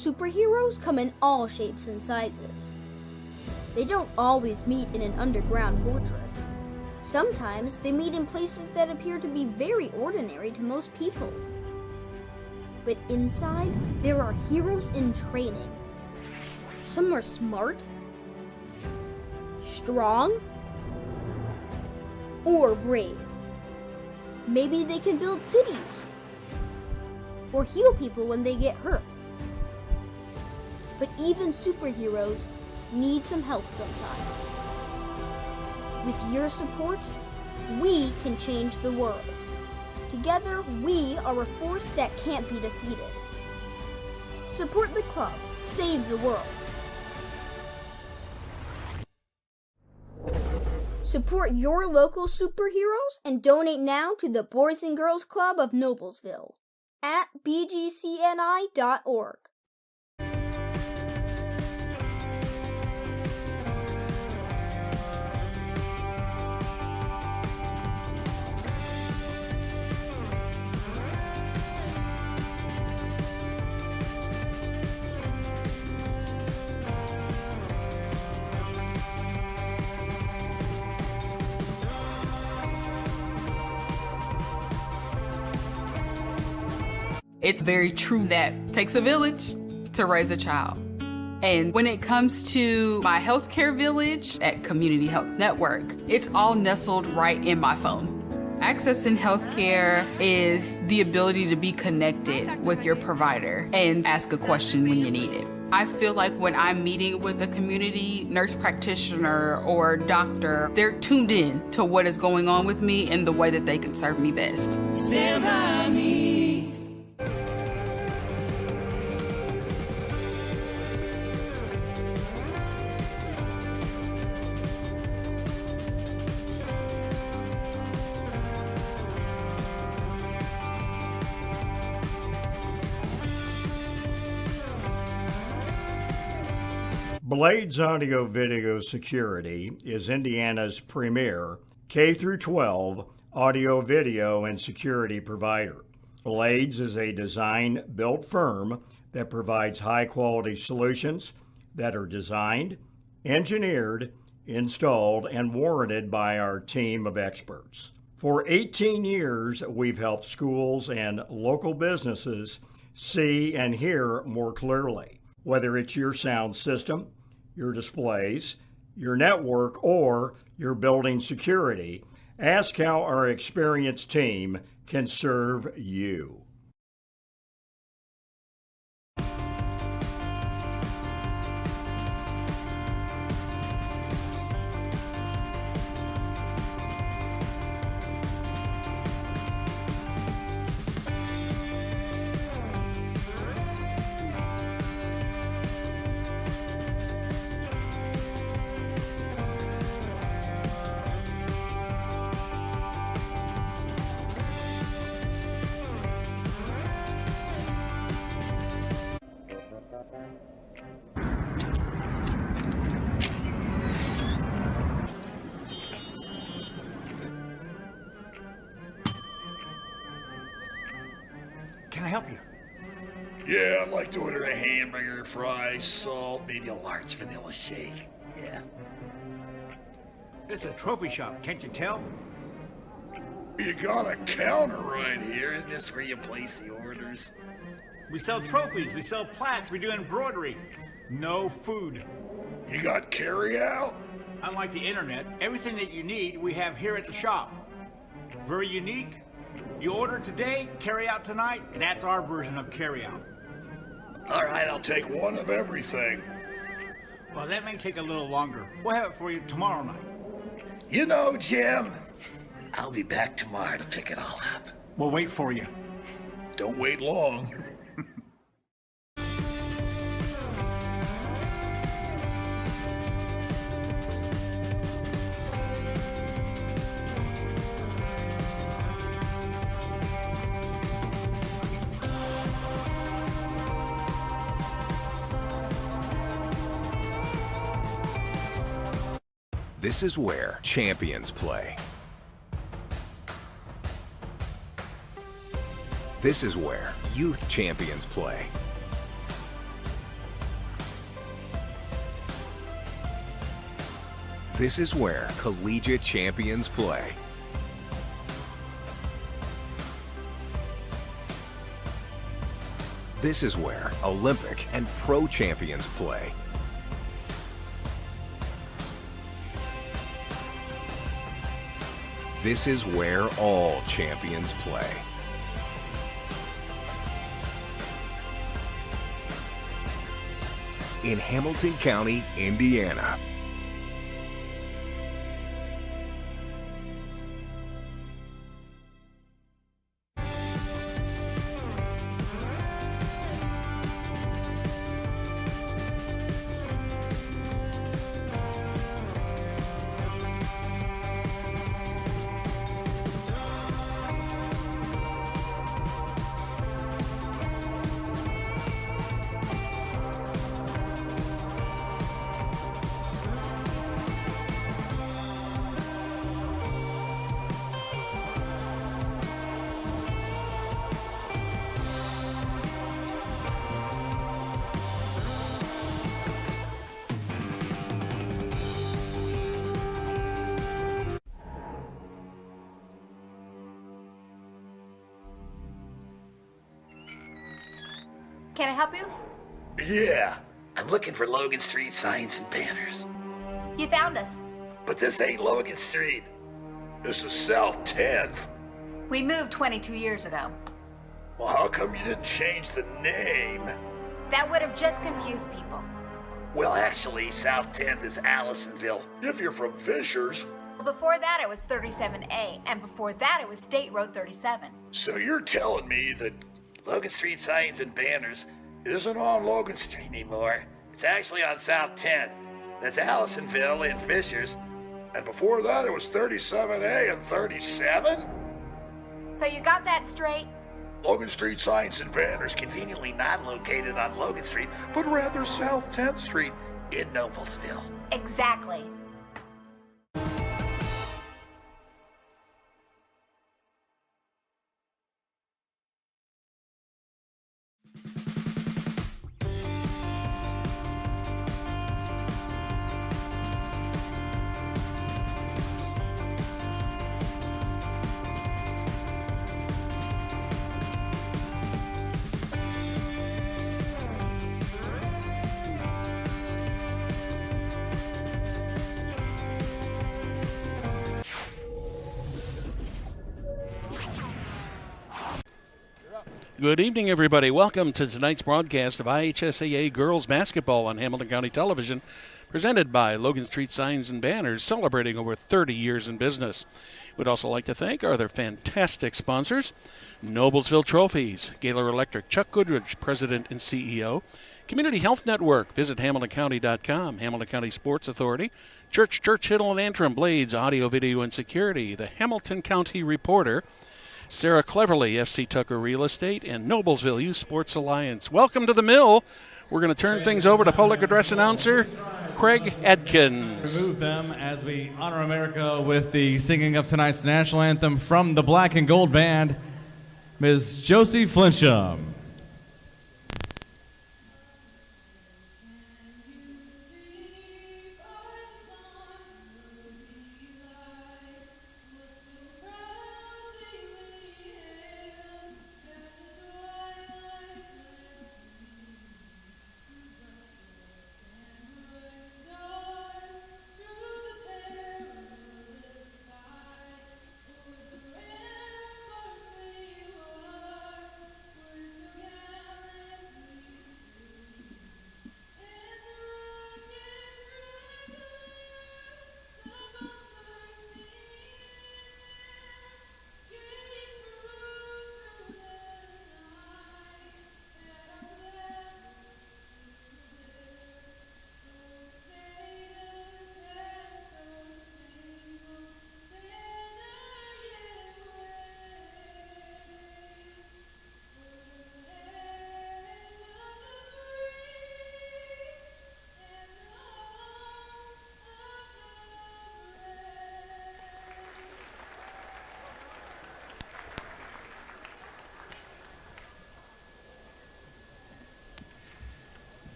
Superheroes come in all shapes and sizes. They don't always meet in an underground fortress. Sometimes they meet in places that appear to be very ordinary to most people. But inside, there are heroes in training. Some are smart, strong, or brave. Maybe they can build cities or heal people when they get hurt. But even superheroes need some help sometimes. With your support, we can change the world. Together, we are a force that can't be defeated. Support the club. Save the world. Support your local superheroes and donate now to the Boys and Girls Club of Noblesville at bgcni.org. It's very true that it takes a village to raise a child. And when it comes to my healthcare village at Community Health Network, it's all nestled right in my phone. Accessing healthcare is the ability to be connected with your provider and ask a question when you need it. I feel like when I'm meeting with a community nurse practitioner or doctor, they're tuned in to what is going on with me and the way that they can serve me best. Stand by me. Blades Audio Video Security is Indiana's premier K-12 audio, video, and security provider. Blades is a design-built firm that provides high-quality solutions that are designed, engineered, installed, and warranted by our team of experts. For 18 years, we've helped schools and local businesses see and hear more clearly. Whether it's your sound system, your displays, your network, or your building security, ask how our experienced team can serve you. Can I help you? Yeah, I'd like to order a hamburger, fries, salt, maybe a large vanilla shake. Yeah. It's a trophy shop, can't you tell? You got a counter right here. Isn't this where you place the orders? We sell trophies, we sell plaques, we do embroidery. No food. You got carry out? Unlike the internet, everything that you need we have here at the shop. Very unique. You order today, carry out tonight. That's our version of carry out. All right, I'll take one of everything. Well, that may take a little longer. We'll have it for you tomorrow night. You know, Jim, I'll be back tomorrow to pick it all up. We'll wait for you. Don't wait long. This is where champions play. This is where youth champions play. This is where collegiate champions play. This is where Olympic and pro champions play. This is where all champions play. In Hamilton County, Indiana. Can I help you? Yeah, I'm looking for Logan Street signs and banners. You found us. But this ain't Logan Street. This is South 10th. We moved 22 years ago. Well, how come you didn't change the name? That would have just confused people. Well, actually, South 10th is Allisonville, if you're from Fishers. Well, before that it was 37A, and before that it was State Road 37. So you're telling me that Logan Street signs and banners isn't on Logan Street anymore. It's actually on South 10th. That's Allisonville and Fishers. And before that, it was 37A and 37? So you got that straight? Logan Street signs and banners conveniently not located on Logan Street, but rather South 10th Street in Noblesville. Exactly. Good evening, everybody. Welcome to tonight's broadcast of IHSAA Girls Basketball on Hamilton County Television, presented by Logan Street Signs and Banners, celebrating over 30 years in business. We'd also like to thank our other fantastic sponsors, Noblesville Trophies, Gaylor Electric, Chuck Goodrich, President and CEO, Community Health Network, visit HamiltonCounty.com, Hamilton County Sports Authority, Churchill and Antrim, Blades, Audio, Video, and Security, the Hamilton County Reporter, Sarah Cleverly, FC Tucker Real Estate, and Noblesville Youth Sports Alliance. Welcome to the Mill. We're going to turn things over to public address announcer Craig Adkins. Remove them as we honor America with the singing of tonight's national anthem from the Black and Gold Band, Ms. Josie Flincham.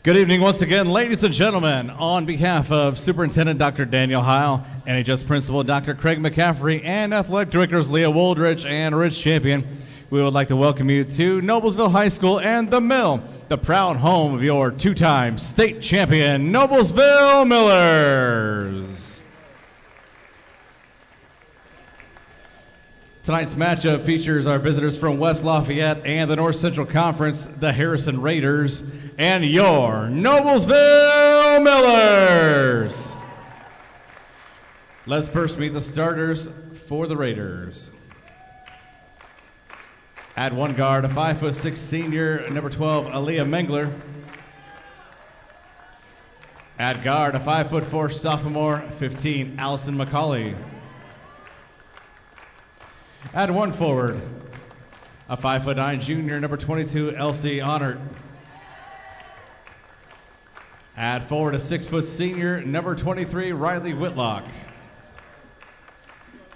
Good evening once again, ladies and gentlemen. On behalf of Superintendent Dr. Daniel Heil, NHS Principal Dr. Craig McCaffrey, and Athletic Directors Leah Woldridge and Rich Champion, we would like to welcome you to Noblesville High School and The Mill, the proud home of your two-time state champion Noblesville Millers. Tonight's matchup features our visitors from West Lafayette and the North Central Conference, the Harrison Raiders, and your Noblesville Millers. Let's first meet the starters for the Raiders. At one guard, a 5'6" senior, number 12, Aaliyah Mengler. At guard, a 5'4" sophomore, 15, Allison McCauley. At one forward, a 5'9" junior, number 22, Elsie Honert. At forward, a 6' senior, number 23, Riley Whitlock.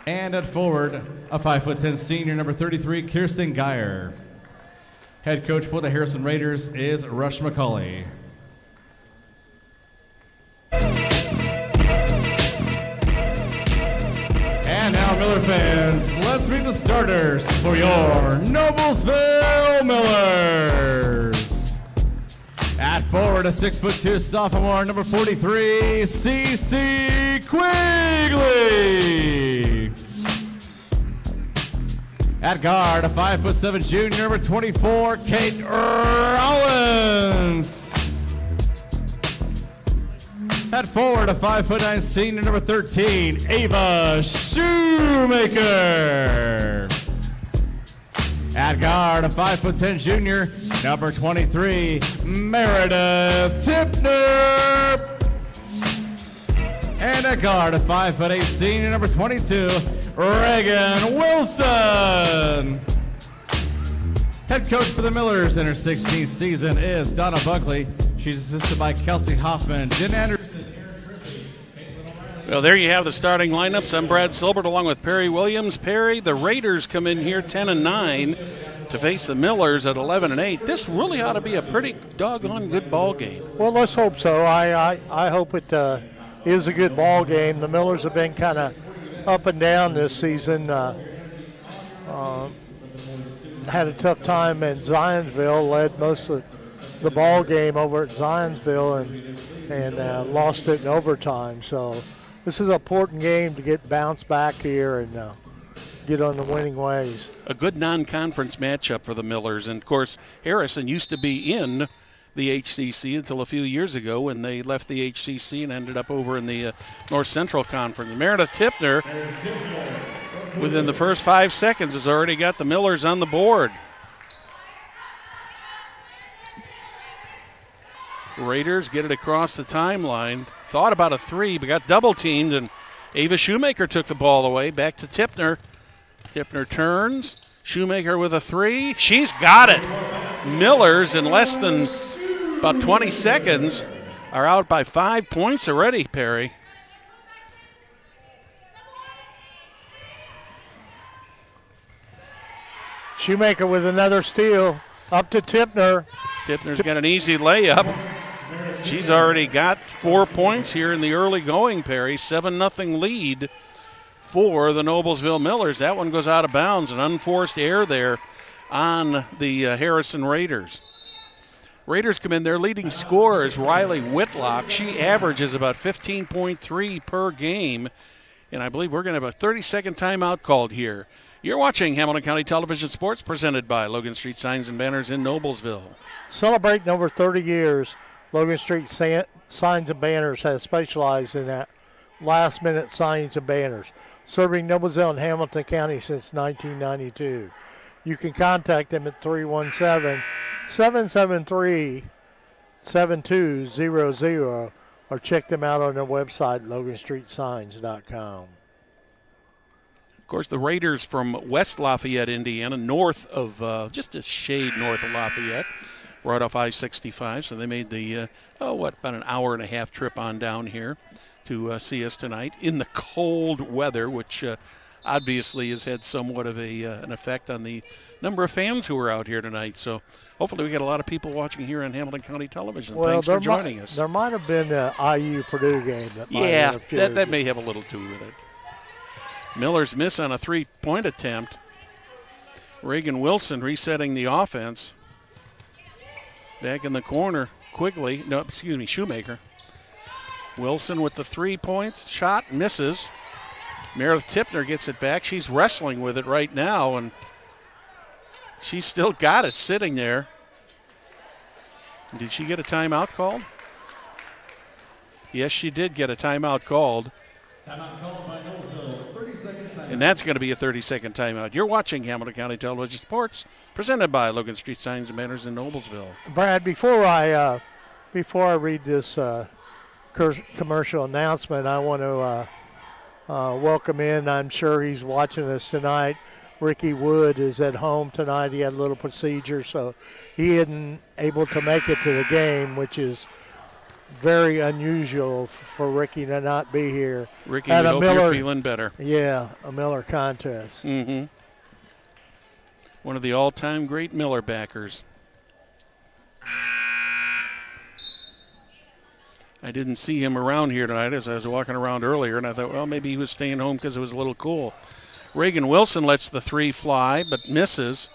And at forward, a 5'10" senior, number 33, Kirsten Geyer. Head coach for the Harrison Raiders is Rush McCauley. And now, Miller fans, let's meet the starters for your Noblesville Millers. At forward, a 6'2" sophomore, number 43, CC Quigley. At guard, a 5'7" junior, number 24, Kate Rollins. At forward, a 5'9" senior, number 13, Ava Shoemaker. At guard, a 5'10" junior, number 23, Meredith Tipner. And at guard, a 5'8" senior, number 22, Reagan Wilson. Head coach for the Millers in her 16th season is Donna Buckley. She's assisted by Kelsey Hoffman, Jen Anderson. Well, there you have the starting lineups. I'm Brad Silbert along with Perry Williams. Perry, the Raiders come in here 10-9 to face the Millers at 11-8. This really ought to be a pretty doggone good ball game. Well, let's hope so. I hope it is a good ball game. The Millers have been kind of up and down this season. Had a tough time in Zionsville, led most of the ball game over at Zionsville and lost it in overtime. So this is an important game to get bounced back here and get on the winning ways. A good non-conference matchup for the Millers. And, of course, Harrison used to be in the HCC until a few years ago when they left the HCC and ended up over in the North Central Conference. Meredith Tipner, within the first 5 seconds, has already got the Millers on the board. Raiders get it across the timeline. Thought about a three, but got double teamed, and Ava Shoemaker took the ball away. Back to Tipner. Tipner turns. Shoemaker with a three. She's got it. Millers, in less than about 20 seconds, are out by 5 points already, Perry. Shoemaker with another steal. Up to Tipner. Tipner's got an easy layup. She's already got 4 points here in the early going, Perry. 7-0 lead for the Noblesville Millers. That one goes out of bounds. An unforced error there on the Harrison Raiders. Raiders come in. Their leading scorer is Riley Whitlock. She averages about 15.3 per game. And I believe we're going to have a 30-second timeout called here. You're watching Hamilton County Television Sports, presented by Logan Street Signs and Banners in Noblesville. Celebrating over 30 years, Logan Street Signs and Banners has specialized in that last-minute signs and banners, serving Noblesville and Hamilton County since 1992. You can contact them at 317-773-7200 or check them out on their website, loganstreetsigns.com. Of course, the Raiders from West Lafayette, Indiana, north of, just a shade north of Lafayette, right off I-65. So they made the, about an hour and a half trip on down here to see us tonight in the cold weather, which obviously has had somewhat of an effect on the number of fans who are out here tonight. So hopefully we get a lot of people watching here on Hamilton County Television. Well, Thanks for joining us. There might have been an IU-Purdue game that might have interfered. that may have a little to do with it. Miller's miss on a three-point attempt. Reagan Wilson resetting the offense. Back in the corner, Shoemaker. Wilson with the 3 points. Shot misses. Meredith Tipner gets it back. She's wrestling with it right now, and she's still got it sitting there. Did she get a timeout called? Yes, she did get a timeout called. Timeout called by Noblesville. 30-second timeout. And that's going to be a 30-second timeout. You're watching Hamilton County Television Sports, presented by Logan Street Signs and Banners in Noblesville. Brad, before I read this commercial announcement, I want to welcome in. I'm sure he's watching us tonight. Ricky Wood is at home tonight. He had a little procedure, so he isn't able to make it to the game, which is very unusual for Ricky to not be here. Ricky, we hope you're feeling better. Yeah, a Miller contest. Mm-hmm. One of the all-time great Miller backers. I didn't see him around here tonight as I was walking around earlier, and I thought, well, maybe he was staying home because it was a little cool. Reagan Wilson lets the three fly, but misses.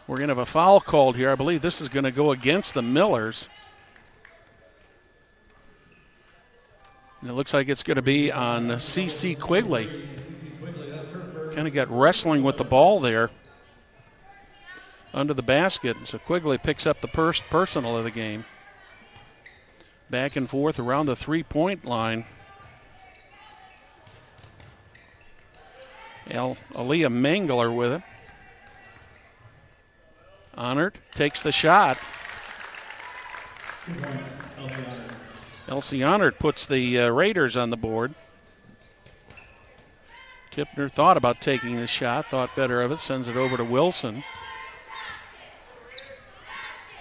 We're going to have a foul called here. I believe this is going to go against the Millers. And it looks like it's going to be on C.C. Quigley. Kind of got wrestling with the ball there under the basket. So Quigley picks up the first personal of the game. Back and forth around the three-point line. Aaliyah Mangler with it. Honored takes the shot. 2 points, Elsie Honored. Elsie Honored puts the Raiders on the board. Tipner thought about taking the shot, thought better of it, sends it over to Wilson.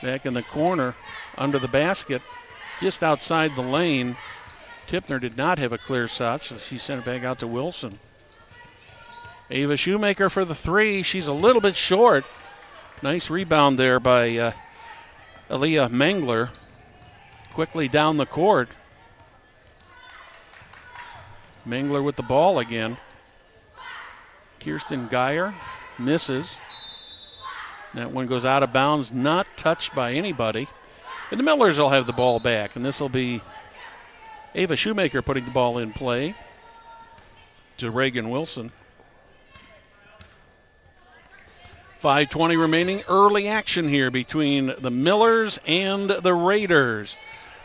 Back in the corner, under the basket, just outside the lane. Tipner did not have a clear shot, so she sent it back out to Wilson. Ava Shoemaker for the three. She's a little bit short. Nice rebound there by Aaliyah Mangler. Quickly down the court. Mangler with the ball again. Kirsten Geyer misses. That one goes out of bounds, not touched by anybody. And the Millers will have the ball back, and this will be Ava Shoemaker putting the ball in play to Reagan Wilson. 5:20 remaining. Early action here between the Millers and the Raiders.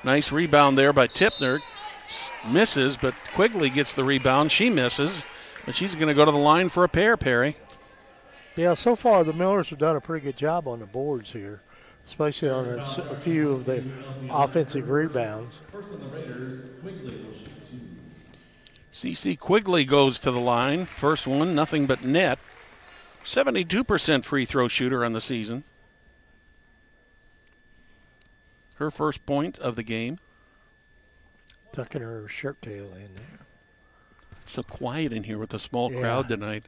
Nice rebound there by Tipner. Misses, but Quigley gets the rebound. She misses, but she's going to go to the line for a pair, Perry. Yeah, so far the Millers have done a pretty good job on the boards here, especially on a few of the offensive rebounds. First on the Raiders, Quigley will shoot 2. C.C. Quigley goes to the line. First one, nothing but net. 72% free throw shooter on the season. Her first point of the game. Tucking her shirt tail in there. It's so quiet in here with the small crowd tonight.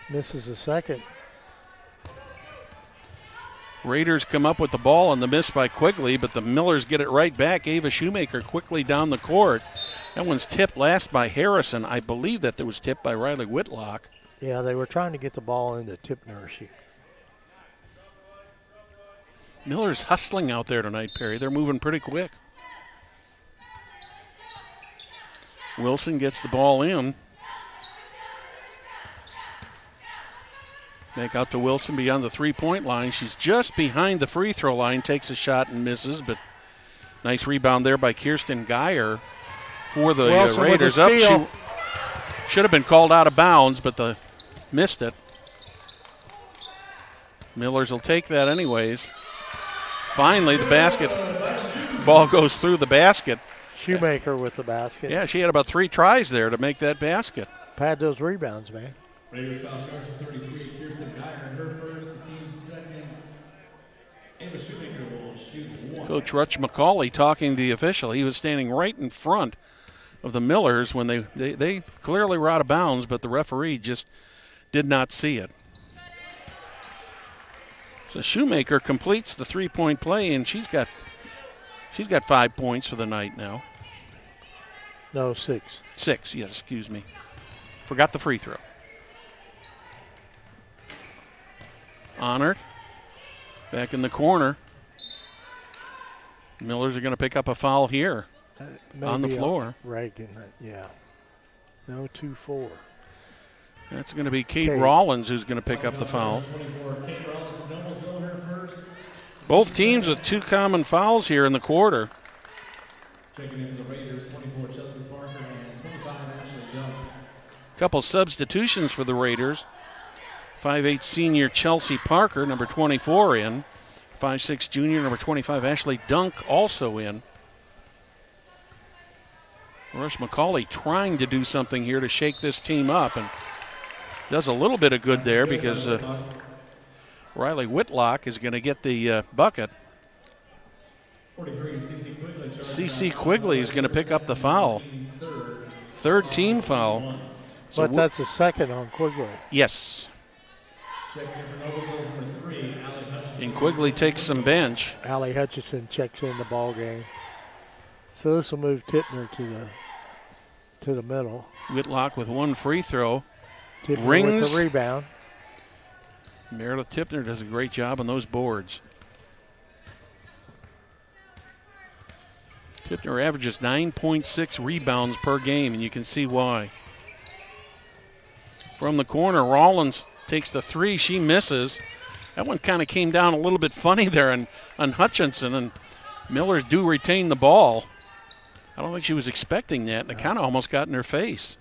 Misses a second. Raiders come up with the ball on the miss by Quigley, but the Millers get it right back. Ava Shoemaker quickly down the court. That one's tipped last by Harrison. I believe that was tipped by Riley Whitlock. Yeah, they were trying to get the ball into Tipner. Miller's hustling out there tonight, Perry. They're moving pretty quick. Wilson gets the ball in. Back out to Wilson beyond the three-point line. She's just behind the free throw line, takes a shot and misses, but nice rebound there by Kirsten Geyer for the Raiders. Up, she should have been called out of bounds, but missed it. Millers will take that anyways. Finally, the basket. Ball goes through the basket. Shoemaker with the basket. Yeah, she had about 3 tries there to make that basket. Pad those rebounds, man. Raiders foul charge for 33. Kirsten Geyer, her first, the team's second. Ava Shoemaker will shoot 1. Coach Rutch McCauley talking to the official. He was standing right in front of the Millers when they clearly were out of bounds, but the referee just did not see it. So Shoemaker completes the three-point play, and she's got 5 points for the night now. No, 6. 6, yes, excuse me. Forgot the free throw. Honored. Back in the corner. Millers are going to pick up a foul here on the floor. Reagan, yeah. No, 2-4. That's going to be Kate Rollins who's going to pick up the foul. Both teams with 2 common fouls here in the quarter. Checking in for the Raiders, 24 Chelsea Parker and 25 Ashley Dunk. Couple substitutions for the Raiders. 5'8" senior Chelsea Parker, number 24 in. 5'6" junior, number 25 Ashley Dunk also in. Rush McCauley trying to do something here to shake this team up, and does a little bit of good there because Riley Whitlock is going to get the bucket. CC Quigley is going to pick up the foul. Third team foul. So but that's a second on Quigley. Yes. And Quigley takes some bench. Allie Hutchison checks in the ball game. So this will move Tippner to the middle. Whitlock with 1 free throw. Tippner Rings. with the rebound. Meredith Tippner does a great job on those boards. Tippner averages 9.6 rebounds per game, and you can see why. From the corner, Rollins takes the 3. She misses. That one kind of came down a little bit funny there on Hutchinson, and Millers do retain the ball. I don't think she was expecting that, and it kind of almost got in her face.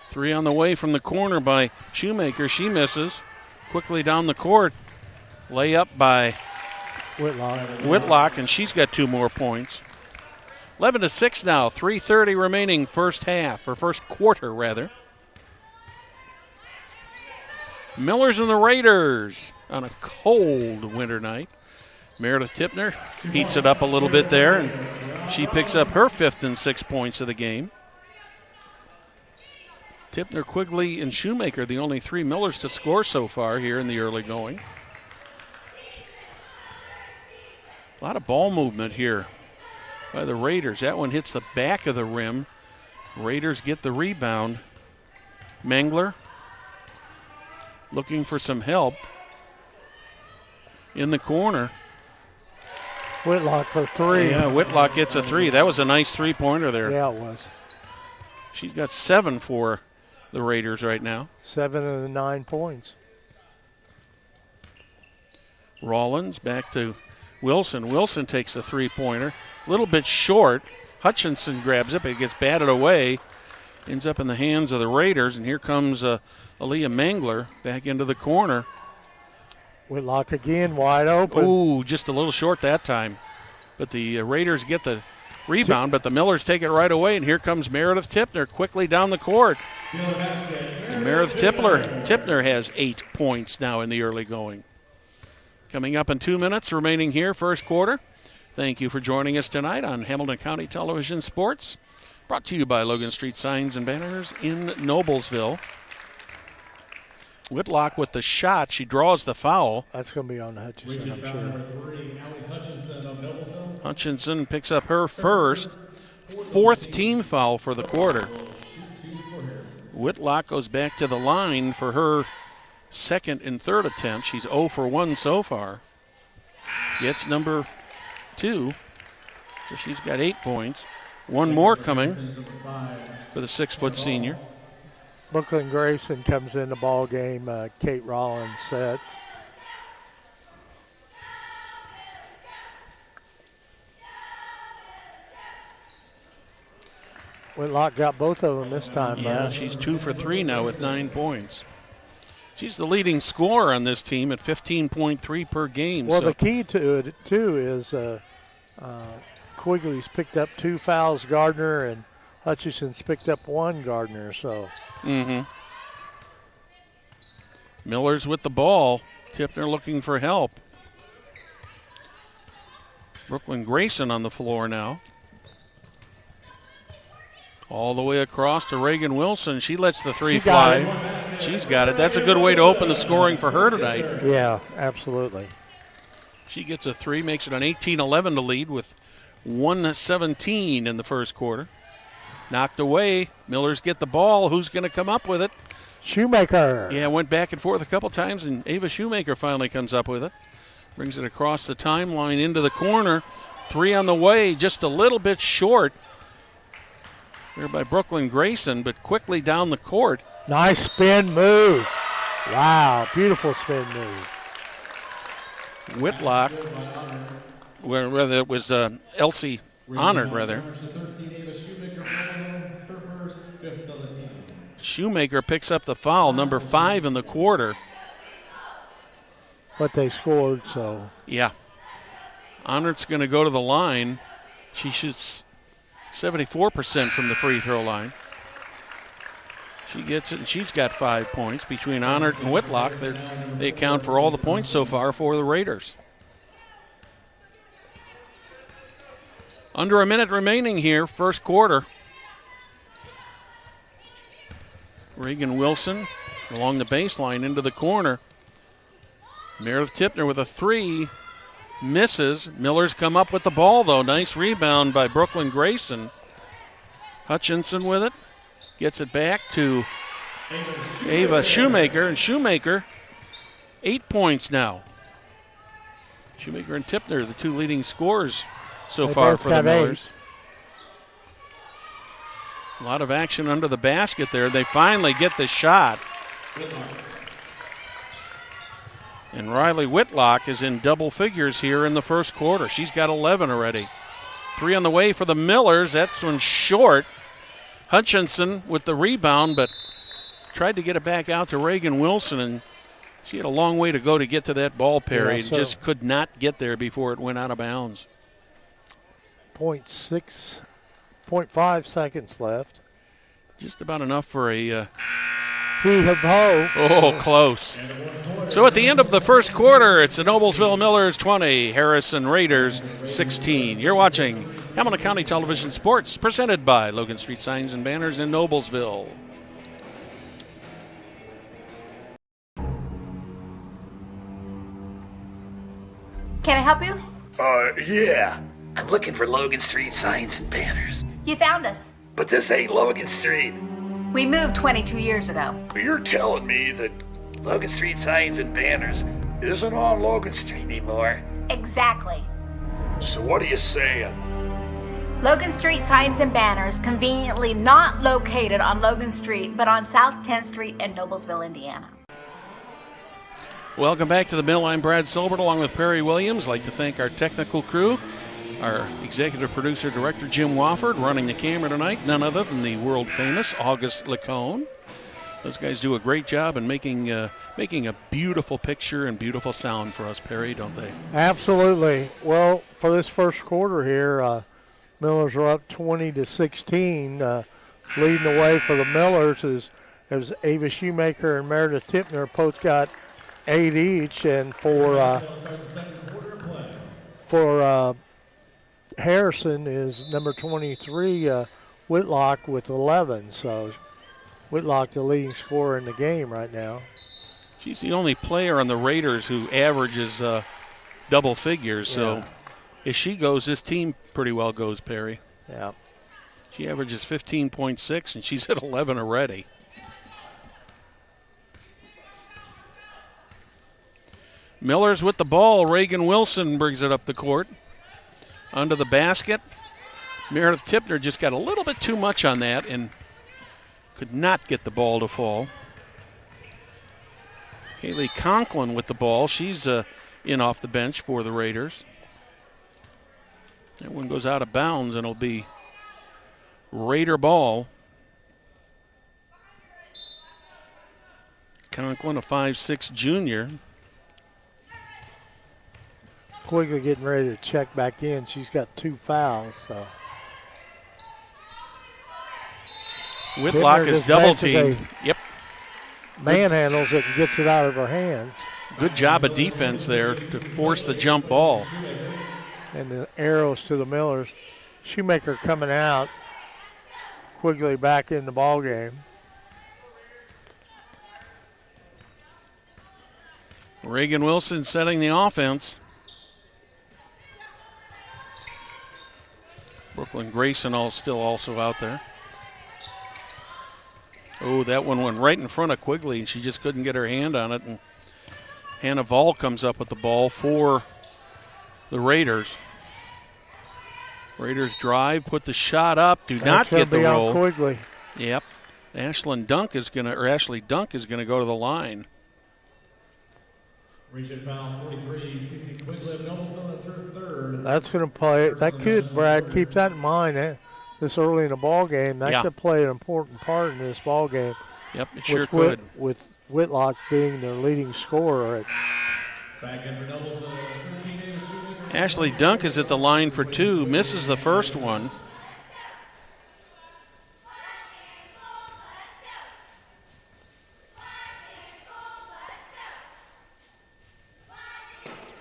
3 on the way from the corner by Shoemaker. She misses. Quickly down the court. Layup by Whitlock, and she's got 2 more points. 11-6 now. 3:30 remaining first half, or first quarter, rather. Millers and the Raiders on a cold winter night. Meredith Tippner heats it up a little bit there, and she picks up her 5th and 6 points of the game. Tippner, Quigley, and Shoemaker, the only 3 Millers to score so far here in the early going. A lot of ball movement here by the Raiders. That one hits the back of the rim. Raiders get the rebound. Mangler looking for some help in the corner. Whitlock for 3. Yeah, Whitlock gets a 3. That was a nice 3-pointer there. Yeah, it was. She's got 7 for the Raiders right now. 7 of the 9 points. Rollins back to Wilson. Wilson takes the 3-pointer. A little bit short. Hutchinson grabs it, but it gets batted away. Ends up in the hands of the Raiders, and here comes Aaliyah Mangler back into the corner. Whitlock again, wide open. Ooh, just a little short that time. But the Raiders get the rebound, but the Millers take it right away, and here comes Meredith Tippner quickly down the court. And Meredith Tippner has 8 points now in the early going. Coming up in 2 minutes remaining here, first quarter. Thank you for joining us tonight on Hamilton County Television Sports. Brought to you by Logan Street Signs and Banners in Noblesville. Whitlock with the shot. She draws the foul. That's going to be on Hutchinson, I'm sure. Hutchinson picks up her first, 4th team foul for the quarter. Whitlock goes back to the line for her 2nd and 3rd attempt. She's 0 for 1 so far. Gets number 2, so she's got 8 points. 1 more coming for the 6-foot senior. Brooklyn Grayson comes in the ball game. Kate Rollins sets. Whitlock got both of them this time. Yeah, she's 2 for 3 now with 9 points. She's the leading scorer on this team at 15.3 per game. Well, the key to it, too, is Quigley's picked up 2 fouls, Gardner, and Hutchinson's picked up 1, Gardner. So. Miller's with the ball. Tippner looking for help. Brooklyn Grayson on the floor now. All the way across to Reagan Wilson. She lets the three fly. She's got it. That's a good way to open the scoring for her tonight. Yeah, absolutely. She gets a three, makes it an 18-11 to lead with 1:17 in the first quarter. Knocked away. Millers get the ball. Who's going to come up with it? Shoemaker. Yeah, went back and forth a couple times, and Ava Shoemaker finally comes up with it. Brings it across the timeline into the corner. Three on the way, just a little bit short. There by Brooklyn Grayson, but quickly down the court. Nice spin move. Wow, beautiful spin move. Whitlock, well, rather it was Elsie Honored, rather. Shoemaker picks up the foul, number 5 in the quarter. But they scored, so. Yeah. Honored's going to go to the line. She shoots 74% from the free throw line. She gets it, and she's got 5 points. Between Honored and Whitlock, they account for all the points so far for the Raiders. Under a minute remaining here, first quarter. Reagan Wilson along the baseline into the corner. Meredith Tipner with a three. Misses. Miller's come up with the ball, though. Nice rebound by Brooklyn Grayson. Hutchinson with it. Gets it back to Ava Shoemaker. And Shoemaker, 8 points now. Shoemaker and Tipner, the two leading scorers so far for the Millers. A lot of action under the basket there. They finally get the shot. And Riley Whitlock is in double figures here in the first quarter. She's got 11 already. 3 on the way for the Millers. That's one short. Hutchinson with the rebound, but tried to get it back out to Reagan Wilson, and she had a long way to go to get to that ball, Perry, and just could not get there before it went out of bounds. 0.5 seconds left. Just about enough for a Oh, close. So at the end of the first quarter, it's the Noblesville Millers 20, Harrison Raiders 16. You're watching Hamilton County Television Sports, presented by Logan Street Signs and Banners in Noblesville. Can I help you? Yeah. I'm looking for Logan Street Signs and Banners. You found us. But this ain't Logan Street. We moved 22 years ago. You're telling me that Logan Street Signs and Banners isn't on Logan Street anymore? Exactly. So what are you saying? Logan Street Signs and Banners, conveniently not located on Logan Street, but on South 10th Street in Noblesville, Indiana. Welcome back to the Mill. I'm Brad Silbert along with Perry Williams. I'd like to thank our technical crew, our executive producer, director Jim Wofford, running the camera tonight, none other than the world-famous August Lacone. Those guys do a great job in making a beautiful picture and beautiful sound for us, Perry, don't they? Absolutely. Well, for this first quarter here, Millers are up 20-16. Leading the way for the Millers is Ava Shoemaker and Meredith Tipner both got 8 each, and for Harrison is number 23, Whitlock, with 11. So Whitlock the leading scorer in the game right now. She's the only player on the Raiders who averages double figures. So if she goes, this team pretty well goes, Perry. Yeah. She averages 15.6, and she's at 11 already. Millers with the ball. Reagan Wilson brings it up the court. Under the basket. Meredith Tipner just got a little bit too much on that and could not get the ball to fall. Kaylee Conklin with the ball. She's in off the bench for the Raiders. That one goes out of bounds, and it'll be Raider ball. Conklin, a 5'6" junior. Quigley getting ready to check back in. She's got 2 fouls. So Whitlock is double teamed. Yep. Manhandles it and gets it out of her hands. Good job of defense there to force the jump ball. And the arrows to the Millers. Shoemaker coming out. Quigley back in the ball game. Reagan Wilson setting the offense. Brooklyn Grayson still also out there. Oh, that one went right in front of Quigley, and she just couldn't get her hand on it. And Hannah Vall comes up with the ball for the Raiders. Raiders drive, put the shot up, do not get the roll. Quigley. Yep. Ashley Dunk is gonna go to the line. Region foul 43, CC Quigley of Noblesville. That's her third. That's going to play. That could, Brad, keep that in mind. This early in the ball game, that could play an important part in this ball game. Yep, it sure could. With Whitlock being their leading scorer. Back in for Noblesville. Ashley Dunk is at the line for 2, misses the first one.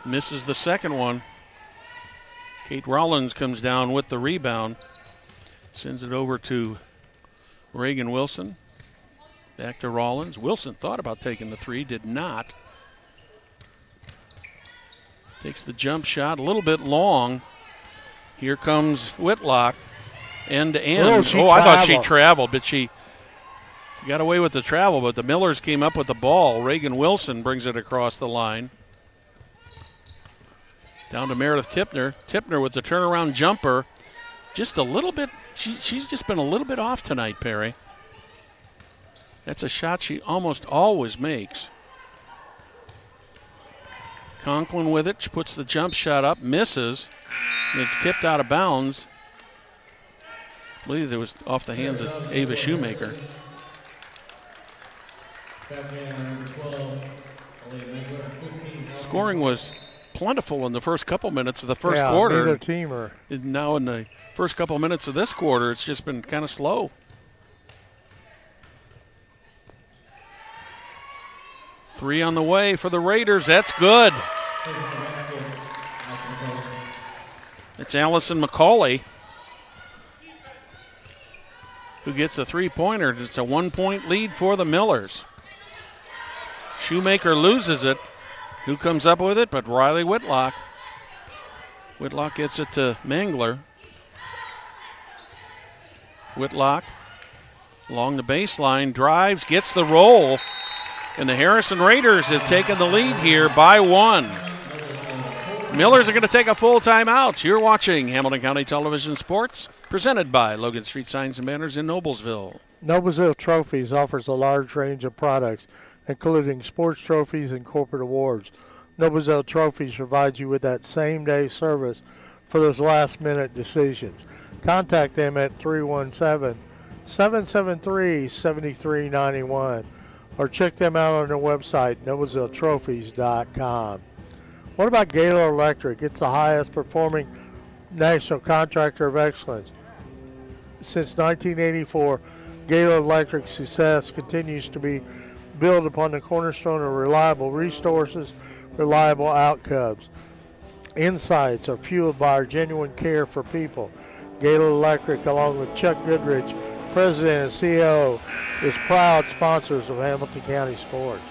Misses the second one. Kate Rollins comes down with the rebound. Sends it over to Reagan Wilson. Back to Rollins. Wilson thought about taking the 3, did not. Takes the jump shot, a little bit long. Here comes Whitlock. End to end. I thought she traveled, but she got away with the travel, but the Millers came up with the ball. Reagan Wilson brings it across the line. Down to Meredith Tipner. Tipner with the turnaround jumper. Just a little bit, she's just been a little bit off tonight, Perry. That's a shot she almost always makes. Conklin with it. She puts the jump shot up, misses. And it's tipped out of bounds. I believe it was off the hands of Ava Shoemaker. Scoring was plentiful in the first couple minutes of the first quarter. Neither team are. Now in the first couple minutes of this quarter, it's just been kind of slow. Three on the way for the Raiders. That's good. It's Allison McCauley who gets a three-pointer. It's a 1-point lead for the Millers. Shoemaker loses it. Who comes up with it but Riley Whitlock. Whitlock gets it to Mangler. Whitlock along the baseline, drives, gets the roll. And the Harrison Raiders have taken the lead here by 1. Millers are going to take a full timeout. You're watching Hamilton County Television Sports, presented by Logan Street Signs and Banners in Noblesville. Noblesville Trophies offers a large range of products, including sports trophies and corporate awards. Noblesville Trophies provides you with that same-day service for those last-minute decisions. Contact them at 317-773-7391 or check them out on their website, noblesvilletrophies.com. What about Gaylor Electric? It's the highest performing national contractor of excellence. Since 1984, Gaylor Electric's success continues to be built upon the cornerstone of reliable resources, reliable outcomes. Insights are fueled by our genuine care for people. Gaylor Electric, along with Chuck Goodrich, President and CEO, is proud sponsors of Hamilton County sports.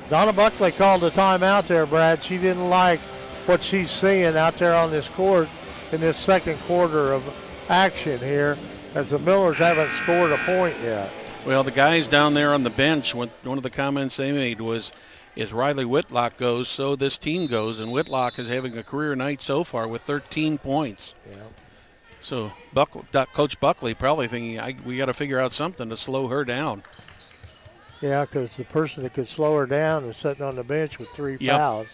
Donna Buckley called a timeout there, Brad. She didn't like what she's seeing out there on this court in this second quarter of action here, as the Millers haven't scored a point yet. Well, the guys down there on the bench, one of the comments they made was, as Riley Whitlock goes, so this team goes, and Whitlock is having a career night so far with 13 points. Yeah. So Coach Buckley probably thinking, we got to figure out something to slow her down. Yeah, because the person that could slow her down is sitting on the bench with 3 fouls.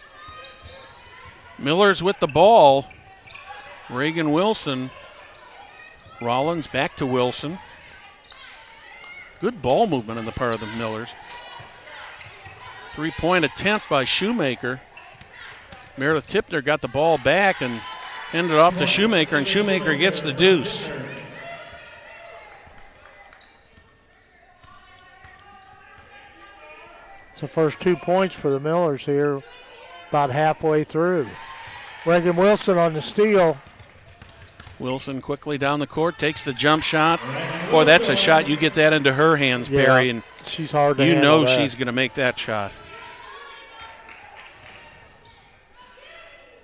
Millers with the ball. Reagan Wilson. Rollins back to Wilson. Good ball movement on the part of the Millers. 3-point attempt by Shoemaker. Meredith Tipner got the ball back and handed it off to Shoemaker, and Shoemaker gets the deuce. It's the first 2 points for the Millers here, about halfway through. Reagan Wilson on the steal. Wilson quickly down the court, takes the jump shot. Boy, that's a shot. You get that into her hands, Perry, and she's hard to you handle know that. she's going to make that shot.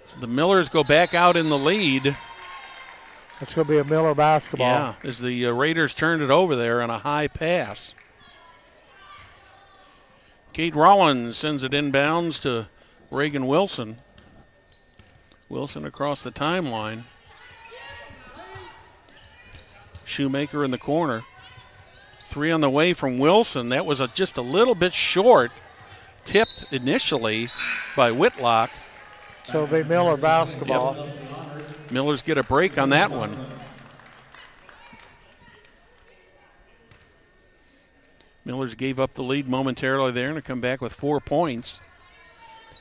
So the Millers go back out in the lead. It's going to be a Miller basketball. Yeah, as the Raiders turned it over there on a high pass. Kate Rollins sends it inbounds to Reagan Wilson. Wilson across the timeline. Shoemaker in the corner. 3 on the way from Wilson. That was just a little bit short. Tipped initially by Whitlock. So it'll be Miller basketball. Yep. Millers get a break on that one. Millers gave up the lead momentarily there and to come back with 4 points.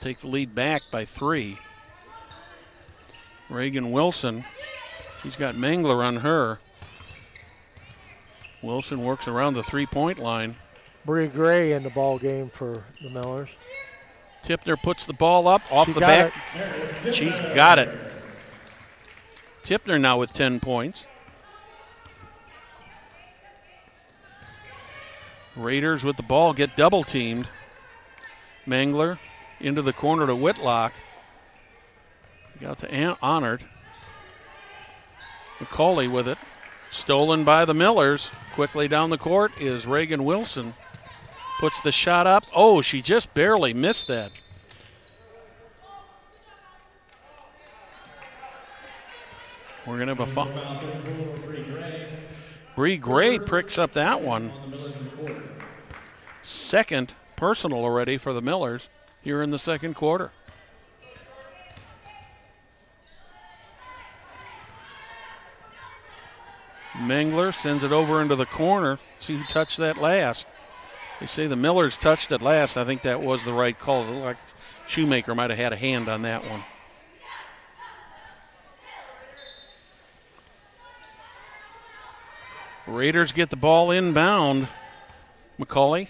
Take the lead back by 3. Reagan Wilson, she's got Mangler on her. Wilson works around the 3-point line. Bree Gray in the ball game for the Millers. Tipner puts the ball up off She the got back. it. She's got it. Tipner now with 10 points. Raiders with the ball get double teamed. Mangler into the corner to Whitlock. Got to Honored. McCauley with it. Stolen by the Millers. Quickly down the court is Reagan Wilson. Puts the shot up. Oh, she just barely missed that. We're going to have a foul. Bree Gray picks up that one. Second personal already for the Millers here in the second quarter. Mangler sends it over into the corner. See who touched that last. They say the Millers touched it last. I think that was the right call. It looked like Shoemaker might have had a hand on that one. Raiders get the ball inbound. McCauley.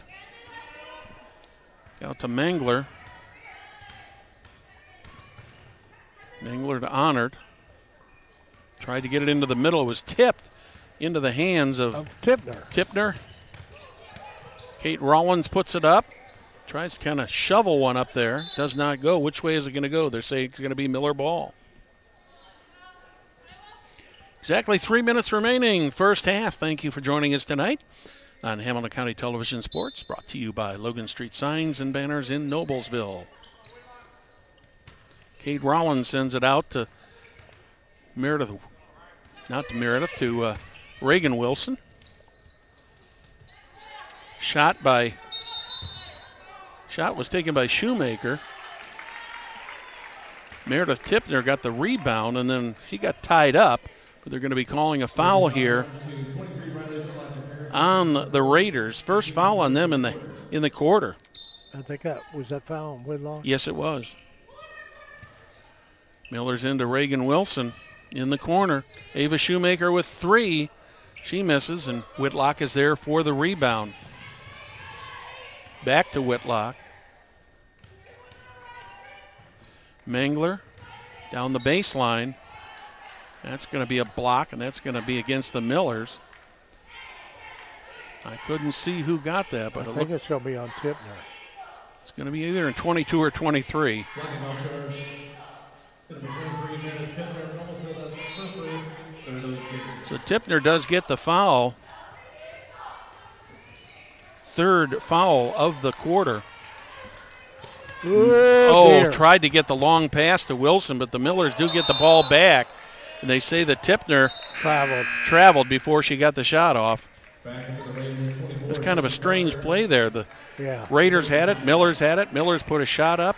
Out to Mangler. Mangler to Honored. Tried to get it into the middle. It was tipped into the hands of Tipner. Kate Rollins puts it up. Tries to kind of shovel one up there. Does not go. Which way is it going to go? They're saying it's going to be Miller ball. Exactly 3 minutes remaining. First half. Thank you for joining us tonight on Hamilton County Television Sports. Brought to you by Logan Street Signs and Banners in Noblesville. Kate Rollins sends it out to Meredith. Not to Meredith, to Reagan Wilson. Shot was taken by Shoemaker. Meredith Tipner got the rebound, and then she got tied up. But they're going to be calling a foul here on the Raiders. First foul on them in the quarter. I think that was that foul on Whitlock. Yes, it was. Miller's into Reagan Wilson in the corner. Ava Shoemaker with 3. She misses, and Whitlock is there for the rebound. Back to Whitlock. Mangler down the baseline. That's going to be a block, and that's going to be against the Millers. I couldn't see who got that, but I think it's going to be on Tipner. It's going to be either in 22 or 23. So Tipner does get the foul. Third foul of the quarter. Oh, tried to get the long pass to Wilson, but the Millers do get the ball back. And they say that Tipner traveled before she got the shot off. It's kind of a strange play there. The Raiders had it, Millers had it. Millers put a shot up,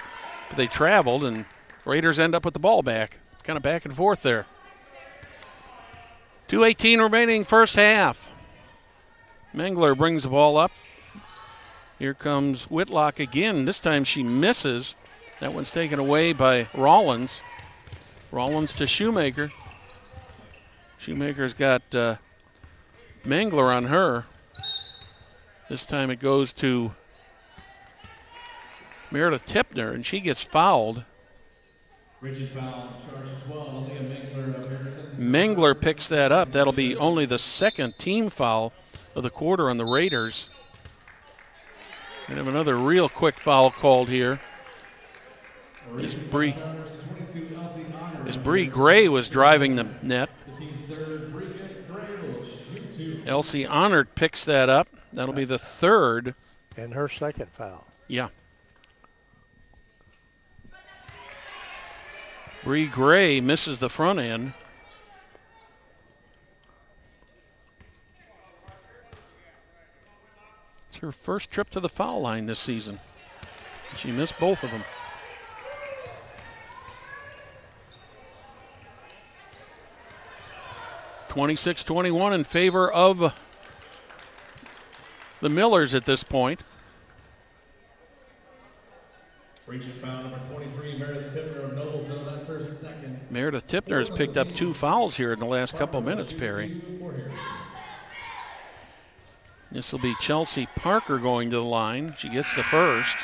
but they traveled, and Raiders end up with the ball back. Kind of back and forth there. 2:18 remaining first half. Mangler brings the ball up. Here comes Whitlock again. This time she misses. That one's taken away by Rollins. Rollins to Shoemaker. Shoemaker's got Mangler on her. This time it goes to Meredith Tipner, and she gets fouled. Mengler picks that up. That'll be only the second team foul of the quarter on the Raiders. We have another real quick foul called here. As Bree Gray was driving the net. Elsie Honored picks that up. That'll be the third. And her second foul. Yeah. Bree Gray misses the front end. It's her first trip to the foul line this season. She missed both of them. (26-21) in favor of the Millers at this point. Reaching foul number 23, Meredith Tipner of Noblesville. That's her second. Meredith Tipner has picked up 2 fouls here in the last couple minutes, Perry. This will be Chelsea Parker going to the line. She gets the first.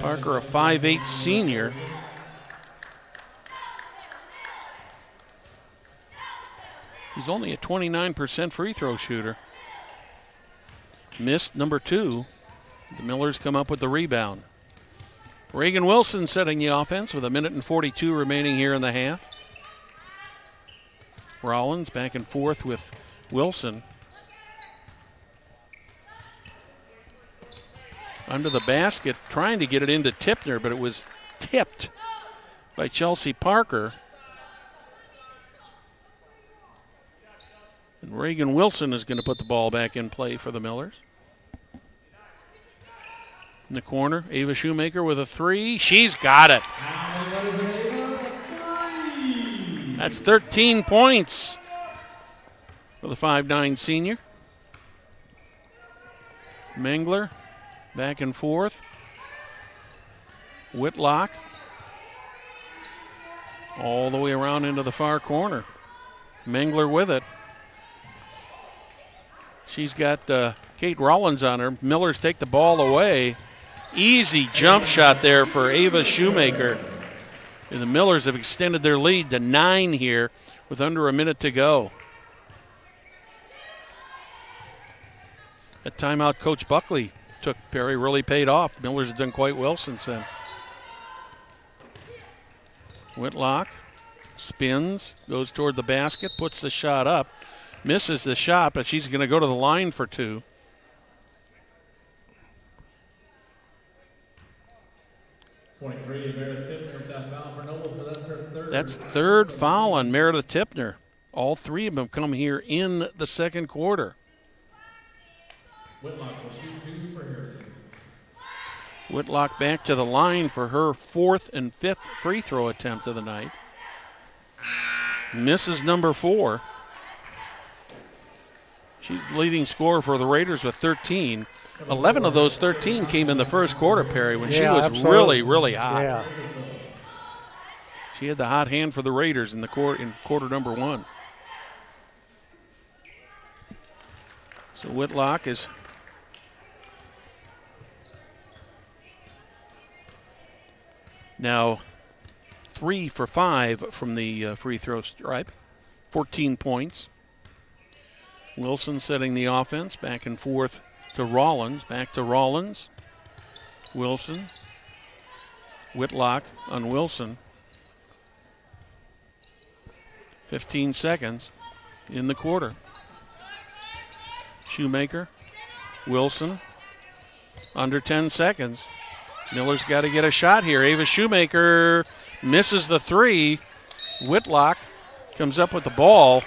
Parker, a 5'8" senior. He's only a 29% free throw shooter. Missed number 2. The Millers come up with the rebound. Reagan Wilson setting the offense with 1:42 remaining here in the half. Rollins back and forth with Wilson. Under the basket, trying to get it into Tipner, but it was tipped by Chelsea Parker. And Reagan Wilson is going to put the ball back in play for the Millers. In the corner, Ava Shoemaker with a 3. She's got it. That's 13 points for the 5'9" senior. Mengler back and forth. Whitlock all the way around into the far corner. Mengler with it. She's got Kate Rollins on her. Millers take the ball away. Easy jump shot there for Ava Shoemaker. And the Millers have extended their lead to 9 here with under a minute to go. That timeout Coach Buckley took, Perry, really paid off. Millers have done quite well since then. Whitlock spins, goes toward the basket, puts the shot up. Misses the shot, but she's going to go to the line for 2. Meredith Tipner with that foul for Noblesville. That's her third. That's third foul on Meredith Tipner. All 3 of them come here in the second quarter. Whitlock will shoot 2 for Harrison. Whitlock back to the line for her 4th and 5th free throw attempt of the night. Misses number 4. She's the leading scorer for the Raiders with 13. 11 of those 13 came in the first quarter, Perry, when she was absolutely. really hot. Yeah. She had the hot hand for the Raiders in quarter number 1. So Whitlock is now 3 for 5 from the free throw stripe, 14 points. Wilson setting the offense, back and forth to Rollins, back to Rollins. Wilson. Whitlock on Wilson. 15 seconds in the quarter. Shoemaker, Wilson, under 10 seconds. Miller's got to get a shot here. Ava Shoemaker misses the 3. Whitlock comes up with the ball.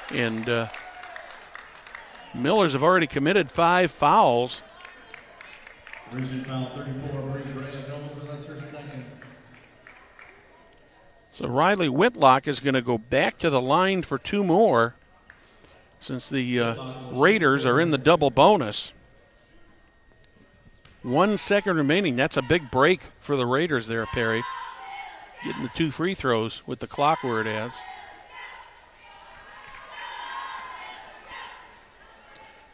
And Millers have already committed 5 fouls. Region foul 34, Bree Gray of Noblesville. That's her second. So Riley Whitlock is going to go back to the line for 2 more since the Raiders are in the double bonus. 1 second remaining. That's a big break for the Raiders there, Perry. Getting the 2 free throws with the clock where it is.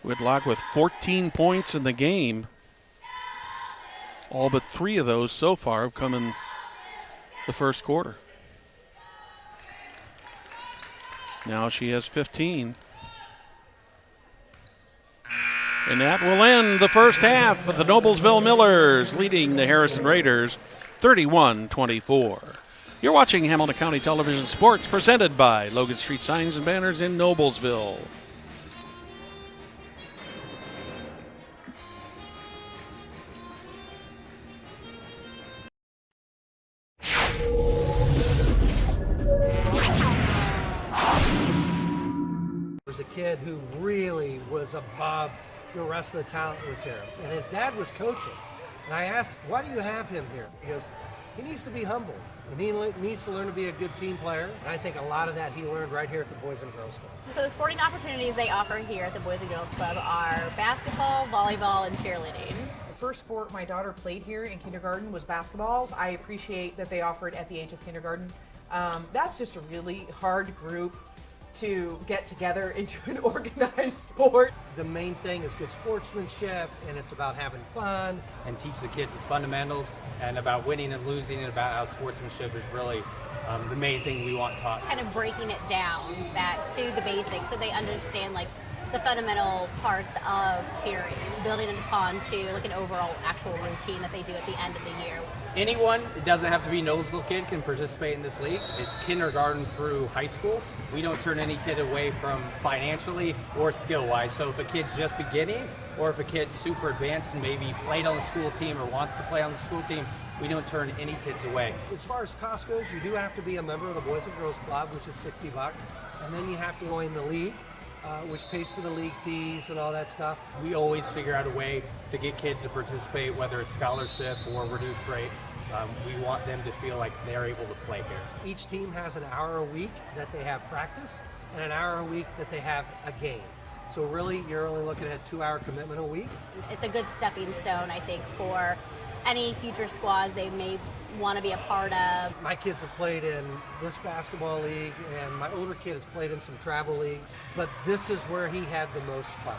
Whitlock with 14 points in the game. All but 3 of those so far have come in the first quarter. Now she has 15. And that will end the first half with the Noblesville Millers leading the Harrison Raiders 31-24. You're watching Hamilton County Television Sports presented by Logan Street Signs and Banners in Noblesville. Was a kid who really was above the rest of the talent that was here. And his dad was coaching. And I asked, why do you have him here? He goes, he needs to be humble. And he needs to learn to be a good team player. And I think a lot of that he learned right here at the Boys and Girls Club. So the sporting opportunities they offer here at the Boys and Girls Club are basketball, volleyball, and cheerleading. The first sport my daughter played here in kindergarten was basketball. I appreciate that they offer it at the age of kindergarten. That's just a really hard group to get together into an organized sport. The main thing is good sportsmanship, and it's about having fun. And teach the kids the fundamentals and about winning and losing, and about how sportsmanship is really the main thing we want taught. Kind of breaking it down back to the basics so they understand like the fundamental parts of cheering, building it upon to like an overall actual routine that they do at the end of the year. Anyone, it doesn't have to be a Noblesville kid, can participate in this league. It's kindergarten through high school. We don't turn any kid away from financially or skill-wise. So if a kid's just beginning, or if a kid's super advanced and maybe played on the school team or wants to play on the school team, we don't turn any kids away. As far as cost goes, you do have to be a member of the Boys and Girls Club, which is $60, and then you have to join the league, which pays for the league fees and all that stuff. We always figure out a way to get kids to participate, whether it's scholarship or reduced rate. We want them to feel like they're able to play here. Each team has an hour a week that they have practice and an hour a week that they have a game. So really, you're only looking at a 2-hour commitment a week. It's a good stepping stone, I think, for any future squads they may want to be a part of. My kids have played in this basketball league, and my older kid has played in some travel leagues, but this is where he had the most fun.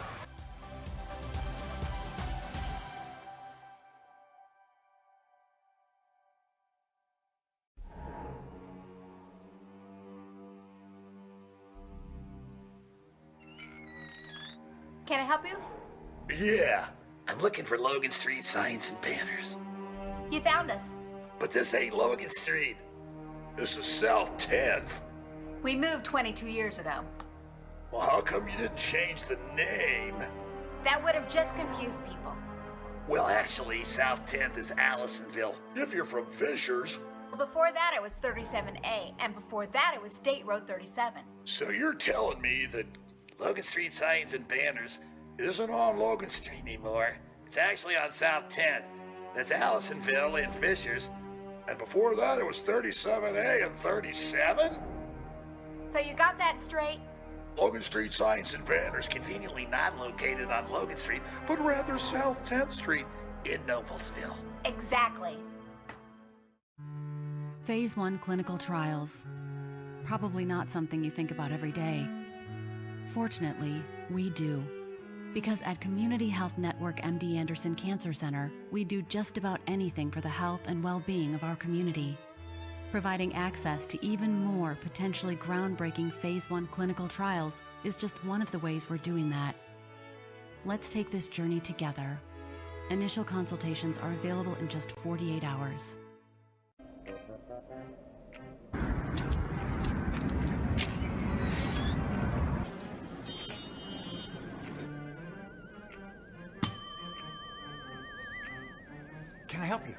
Can I help you? Yeah, I'm looking for Logan Street Signs and Banners. You found us. But this ain't Logan Street. This is South 10th. We moved 22 years ago. Well, how come you didn't change the name? That would have just confused people. Well, actually, South 10th is Allisonville, if you're from Fishers. Well, before that it was 37A, and before that it was State Road 37. So you're telling me that Logan Street Signs and Banners isn't on Logan Street anymore? It's actually on South 10th. That's Allisonville and Fishers. And before that, it was 37A and 37? So you got that straight? Logan Street Signs and Banners conveniently not located on Logan Street, but rather South 10th Street in Noblesville. Exactly. Phase 1 clinical trials. Probably not something you think about every day. Fortunately, we do. Because at Community Health Network MD Anderson Cancer Center, we do just about anything for the health and well-being of our community. Providing access to even more potentially groundbreaking Phase 1 clinical trials is just one of the ways we're doing that. Let's take this journey together. Initial consultations are available in just 48 hours. Can I help you?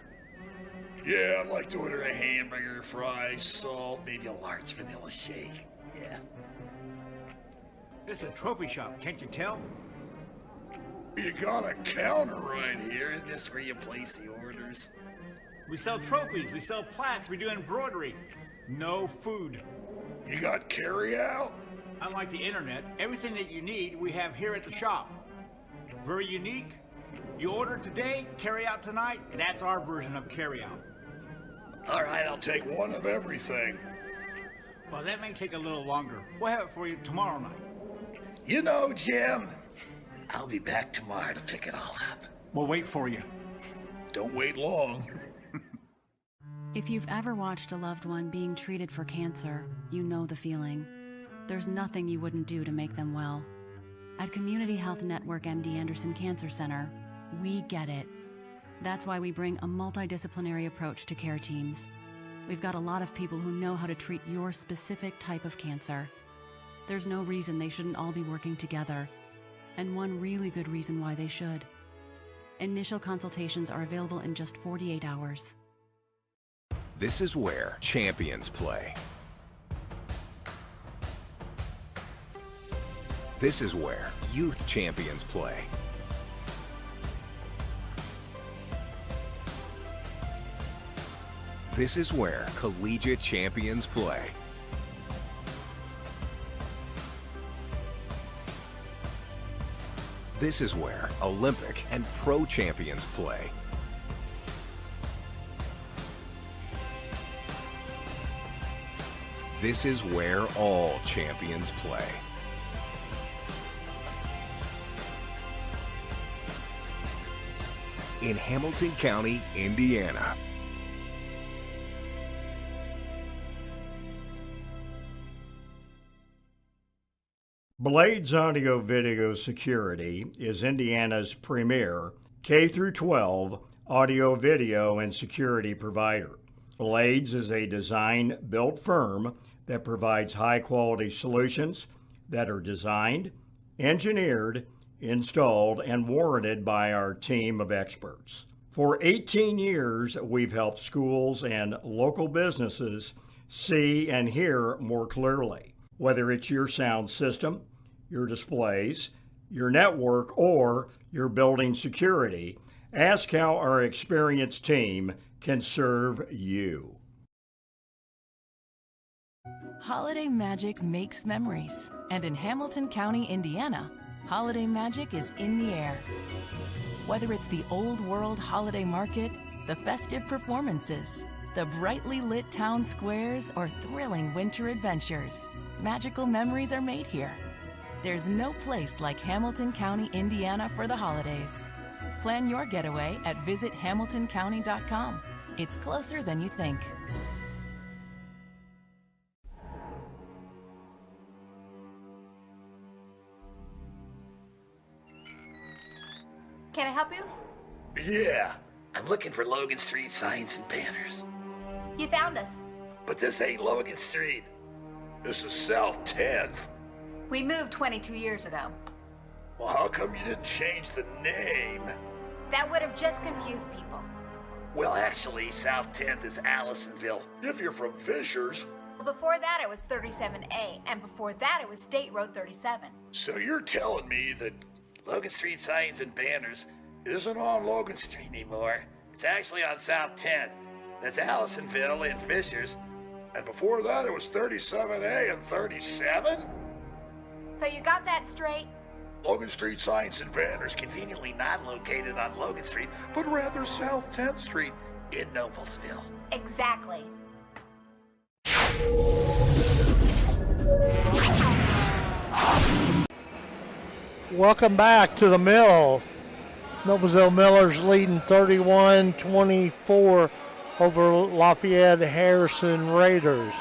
Yeah, I'd like to order a hamburger, fries, salt, maybe a large vanilla shake. Yeah. This is a trophy shop, can't you tell? You got a counter right here. Isn't this where you place the orders? We sell trophies, we sell plaques, we do embroidery. No food. You got carry-out? Unlike the internet, everything that you need we have here at the shop. Very unique. You order today, carry out tonight. That's our version of carry out. All right, I'll take one of everything. Well, that may take a little longer. We'll have it for you tomorrow night. You know, Jim, I'll be back tomorrow to pick it all up. We'll wait for you. Don't wait long. If you've ever watched a loved one being treated for cancer, you know the feeling. There's nothing you wouldn't do to make them well. At Community Health Network MD Anderson Cancer Center, we get it. That's why we bring a multidisciplinary approach to care teams. We've got a lot of people who know how to treat your specific type of cancer. There's no reason they shouldn't all be working together, and one really good reason why they should. Initial consultations are available in just 48 hours. This is where champions play. This is where youth champions play. This is where collegiate champions play. This is where Olympic and pro champions play. This is where all champions play. In Hamilton County, Indiana. Blades Audio Video Security is Indiana's premier K-12 audio, video, and security provider. Blades is a design-built firm that provides high-quality solutions that are designed, engineered, installed, and warranted by our team of experts. For 18 years, we've helped schools and local businesses see and hear more clearly. Whether it's your sound system, your displays, your network, or your building security, ask how our experienced team can serve you. Holiday magic makes memories, and in Hamilton County, Indiana, holiday magic is in the air. Whether it's the old world holiday market, the festive performances, the brightly lit town squares, or thrilling winter adventures, magical memories are made here. There's no place like Hamilton County, Indiana for the holidays. Plan your getaway at visithamiltoncounty.com. It's closer than you think. Can I help you? Yeah, I'm looking for Logan Street signs and banners. You found us. But this ain't Logan Street. This is South 10th. We moved 22 years ago. Well, how come you didn't change the name? That would have just confused people. Well, actually, South 10th is Allisonville, if you're from Fishers. Well, before that it was 37A, and before that it was State Road 37. So you're telling me that Logan Street signs and banners isn't on Logan Street anymore? It's actually on South 10th. That's Allisonville and Fishers. And before that it was 37A and 37? So you got that straight? Logan Street signs and banners conveniently not located on Logan Street, but rather South 10th Street in Noblesville. Exactly. Welcome back to the Mill. Noblesville Millers leading 31-24 over Lafayette Harrison Raiders.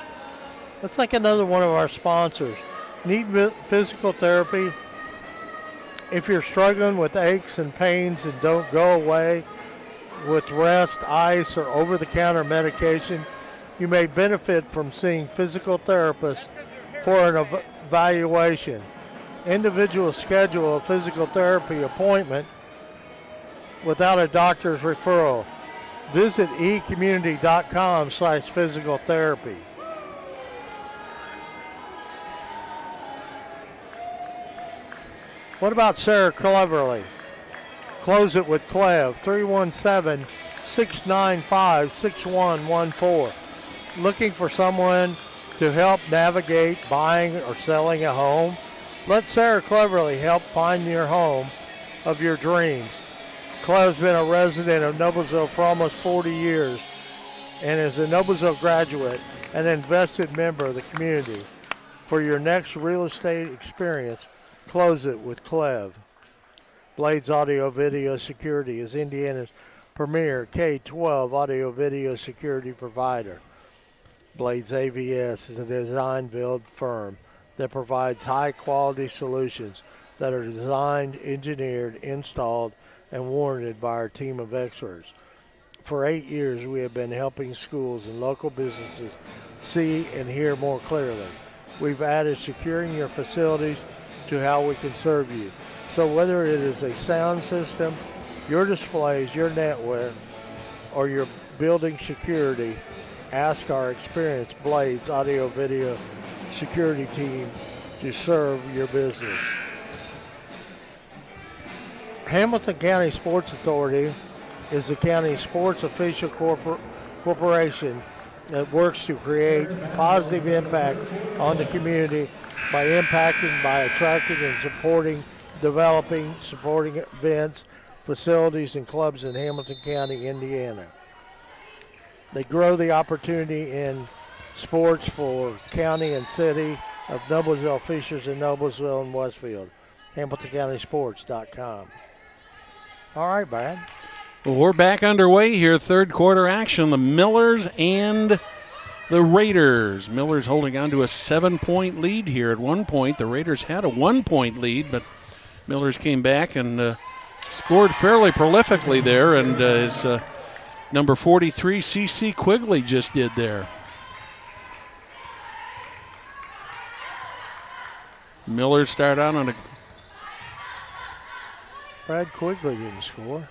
Let's take another one of our sponsors. Need physical therapy? If you're struggling with aches and pains and don't go away with rest, ice, or over-the-counter medication, you may benefit from seeing physical therapists for an evaluation. Individuals schedule a physical therapy appointment without a doctor's referral. Visit ecommunity.com/physical therapy. What about Sarah Cleverly? Close it with Clev, 317-695-6114. Looking for someone to help navigate buying or selling a home? Let Sarah Cleverly help find your home of your dreams. Clev's been a resident of Noblesville for almost 40 years and is a Noblesville graduate and an invested member of the community. For your next real estate experience, close it with Clev. Blades Audio Video Security is Indiana's premier K-12 audio-video security provider. Blades AVS is a design-build firm that provides high-quality solutions that are designed, engineered, installed, and warranted by our team of experts. For 8 years, we have been helping schools and local businesses see and hear more clearly. We've added securing your facilities to how we can serve you. So whether it is a sound system, your displays, your network, or your building security, ask our experienced Blades audio video security team to serve your business. Hamilton County Sports Authority is the county's sports official corporation that works to create positive impact on the community by attracting and supporting, developing, supporting events, facilities, and clubs in Hamilton County, Indiana. They grow the opportunity in sports for county and city of Noblesville, Fishers, and Noblesville and Westfield. HamiltonCountySports.com. All right, Brad. Well, we're back underway here, third quarter action. The Millers and the Raiders. Millers holding on to a 7-point lead here. At one point, the Raiders had a 1-point lead, but Millers came back and scored fairly prolifically there, and as number 43, C.C. Quigley, just did there. The Millers start out on a... Brad Quigley didn't score.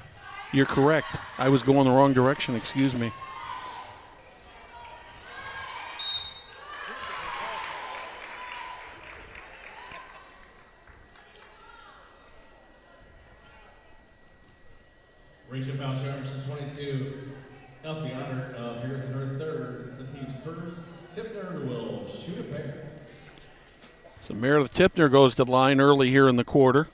You're correct. I was going the wrong direction, excuse me. Rachel Bouchard, 22. Elsie Honor appears in her third. The team's first. Tipner will shoot a pair. So Meredith Tipner goes to the line early here in the quarter.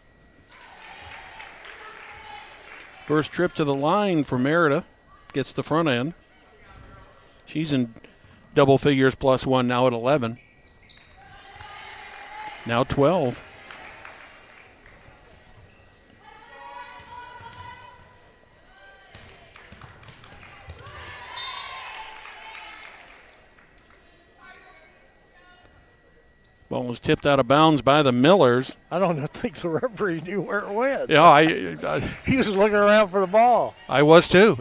First trip to the line for Meredith. Gets the front end. She's in double figures plus one now at 11. Now 12. Ball was tipped out of bounds by the Millers. I don't think the referee knew where it went. Yeah, he was looking around for the ball. I was too.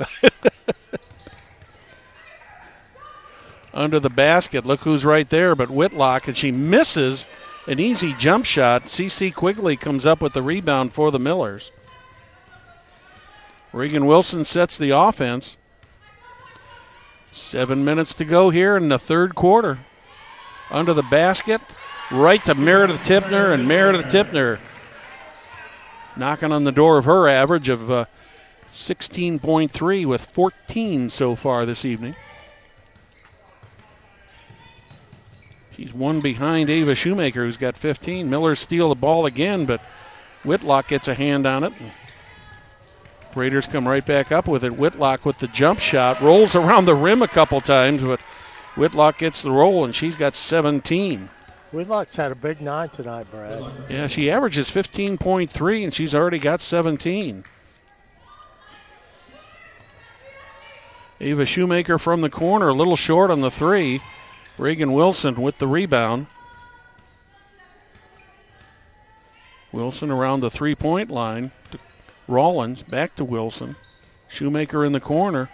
Under the basket, look who's right there, but Whitlock, and she misses an easy jump shot. C.C. Quigley comes up with the rebound for the Millers. Regan Wilson sets the offense. 7 minutes to go here in the third quarter. Under the basket, right to Meredith Tipner, and Meredith Tipner knocking on the door of her average of 16.3 with 14 so far this evening. She's one behind Ava Shoemaker, who's got 15. Millers steal the ball again, but Whitlock gets a hand on it. Raiders come right back up with it. Whitlock with the jump shot, rolls around the rim a couple times, but Whitlock gets the roll, and she's got 17. Whitlock's had a big night tonight, Brad. Yeah, she averages 15.3, and she's already got 17. Ava Shoemaker from the corner, a little short on the three. Reagan Wilson with the rebound. Wilson around the three-point line. Rollins back to Wilson. Shoemaker in the corner.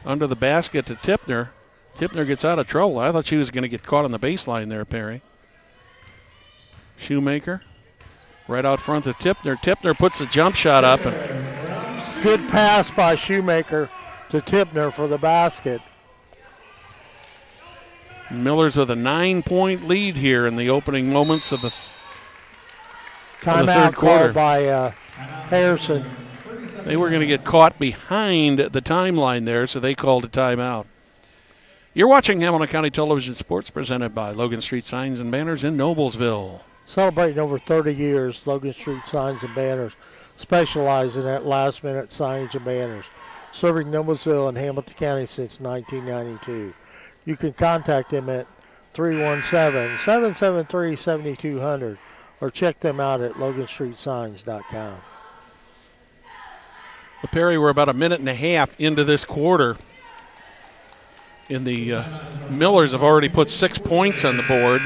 Under the basket to Tipner. Tipner gets out of trouble. I thought she was going to get caught on the baseline there, Perry. Shoemaker right out front to Tipner. Tipner puts a jump shot up. And good pass by Shoemaker to Tipner for the basket. Millers with a 9-point lead here in the opening moments of the third quarter by Harrison. They were going to get caught behind the timeline there, so they called a timeout. You're watching Hamilton County Television Sports presented by Logan Street Signs and Banners in Noblesville. Celebrating over 30 years, Logan Street Signs and Banners specialize in that last-minute signage and banners, serving Noblesville and Hamilton County since 1992. You can contact them at 317-773-7200 or check them out at loganstreetsigns.com. Well, Perry, we're about a minute and a half into this quarter. And the Millers have already put 6 points on the board.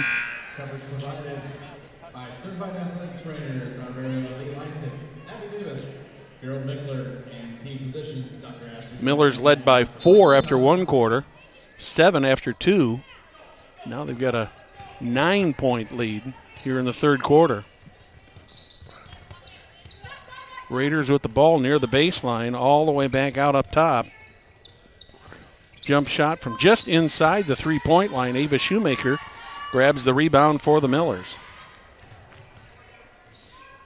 Millers led by 4 after 1 quarter, 7 after 2. Now they've got a 9-point lead here in the third quarter. Raiders with the ball near the baseline, all the way back out up top. Jump shot from just inside the three-point line. Ava Shoemaker grabs the rebound for the Millers.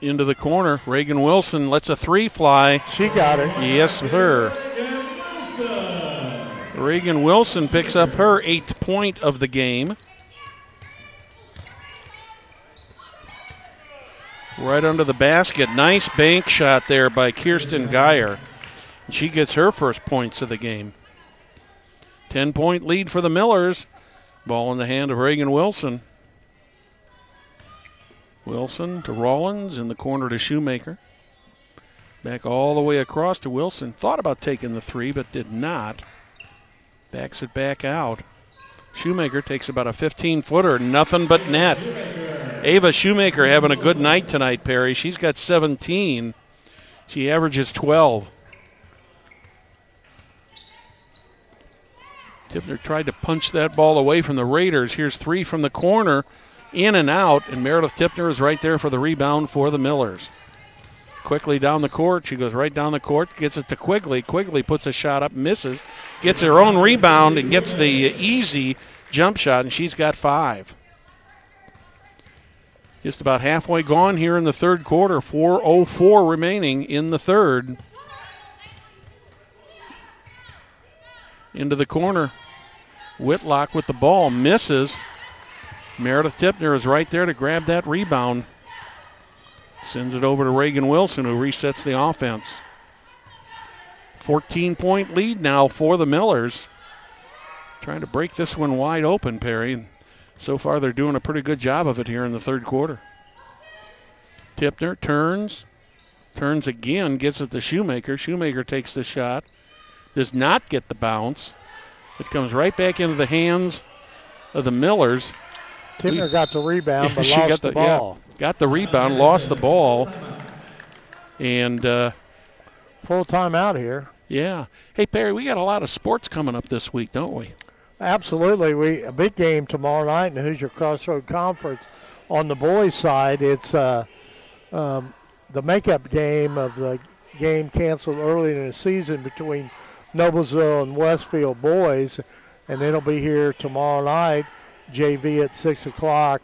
Into the corner, Reagan Wilson lets a 3 fly. She got it. Yes, sir. Reagan Wilson picks up her 8th point of the game. Right under the basket. Nice bank shot there by Kirsten Geyer. She gets her first points of the game. 10-point lead for the Millers. Ball in the hand of Reagan Wilson. Wilson to Rollins, in the corner to Shoemaker. Back all the way across to Wilson. Thought about taking the 3, but did not. Backs it back out. Shoemaker takes about a 15-footer, nothing but net. Ava Shoemaker having a good night tonight, Perry. She's got 17. She averages 12. Tipner tried to punch that ball away from the Raiders. Here's 3 from the corner, in and out, and Meredith Tipner is right there for the rebound for the Millers. Quickly down the court. She goes right down the court, gets it to Quigley. Quigley puts a shot up, misses, gets her own rebound, and gets the easy jump shot, and she's got 5. Just about halfway gone here in the third quarter. 4:04 remaining in the third. Into the corner. Whitlock with the ball, misses. Meredith Tipner is right there to grab that rebound. Sends it over to Reagan Wilson, who resets the offense. 14-point lead now for the Millers. Trying to break this one wide open, Perry. So far, they're doing a pretty good job of it here in the third quarter. Tipner turns again, gets it to Shoemaker. Shoemaker takes the shot, does not get the bounce. It comes right back into the hands of the Millers. Tipner got the rebound, but lost the ball. Yeah, got the rebound, lost the ball. And full timeout here. Yeah. Hey, Perry, we got a lot of sports coming up this week, don't we? Absolutely. A big game tomorrow night in the Hoosier Crossroad Conference. On the boys' side, it's the makeup game of the game canceled early in the season between Noblesville and Westfield boys, and it'll be here tomorrow night. JV at 6 o'clock,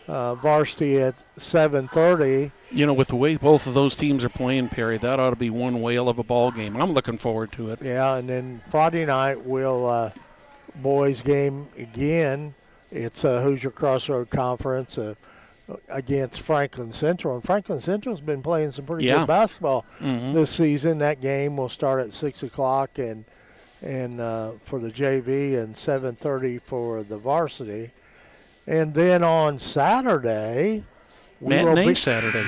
Varsity at 7:30. You know, with the way both of those teams are playing, Perry, that ought to be one whale of a ball game. I'm looking forward to it. Yeah, and then Friday night we'll boys game again. It's a Hoosier Crossroad Conference against Franklin Central. And Franklin Central's been playing some pretty good basketball this season. That game will start at 6 o'clock and for the JV and 7:30 for the varsity. And then on Saturday, Matinee Saturday.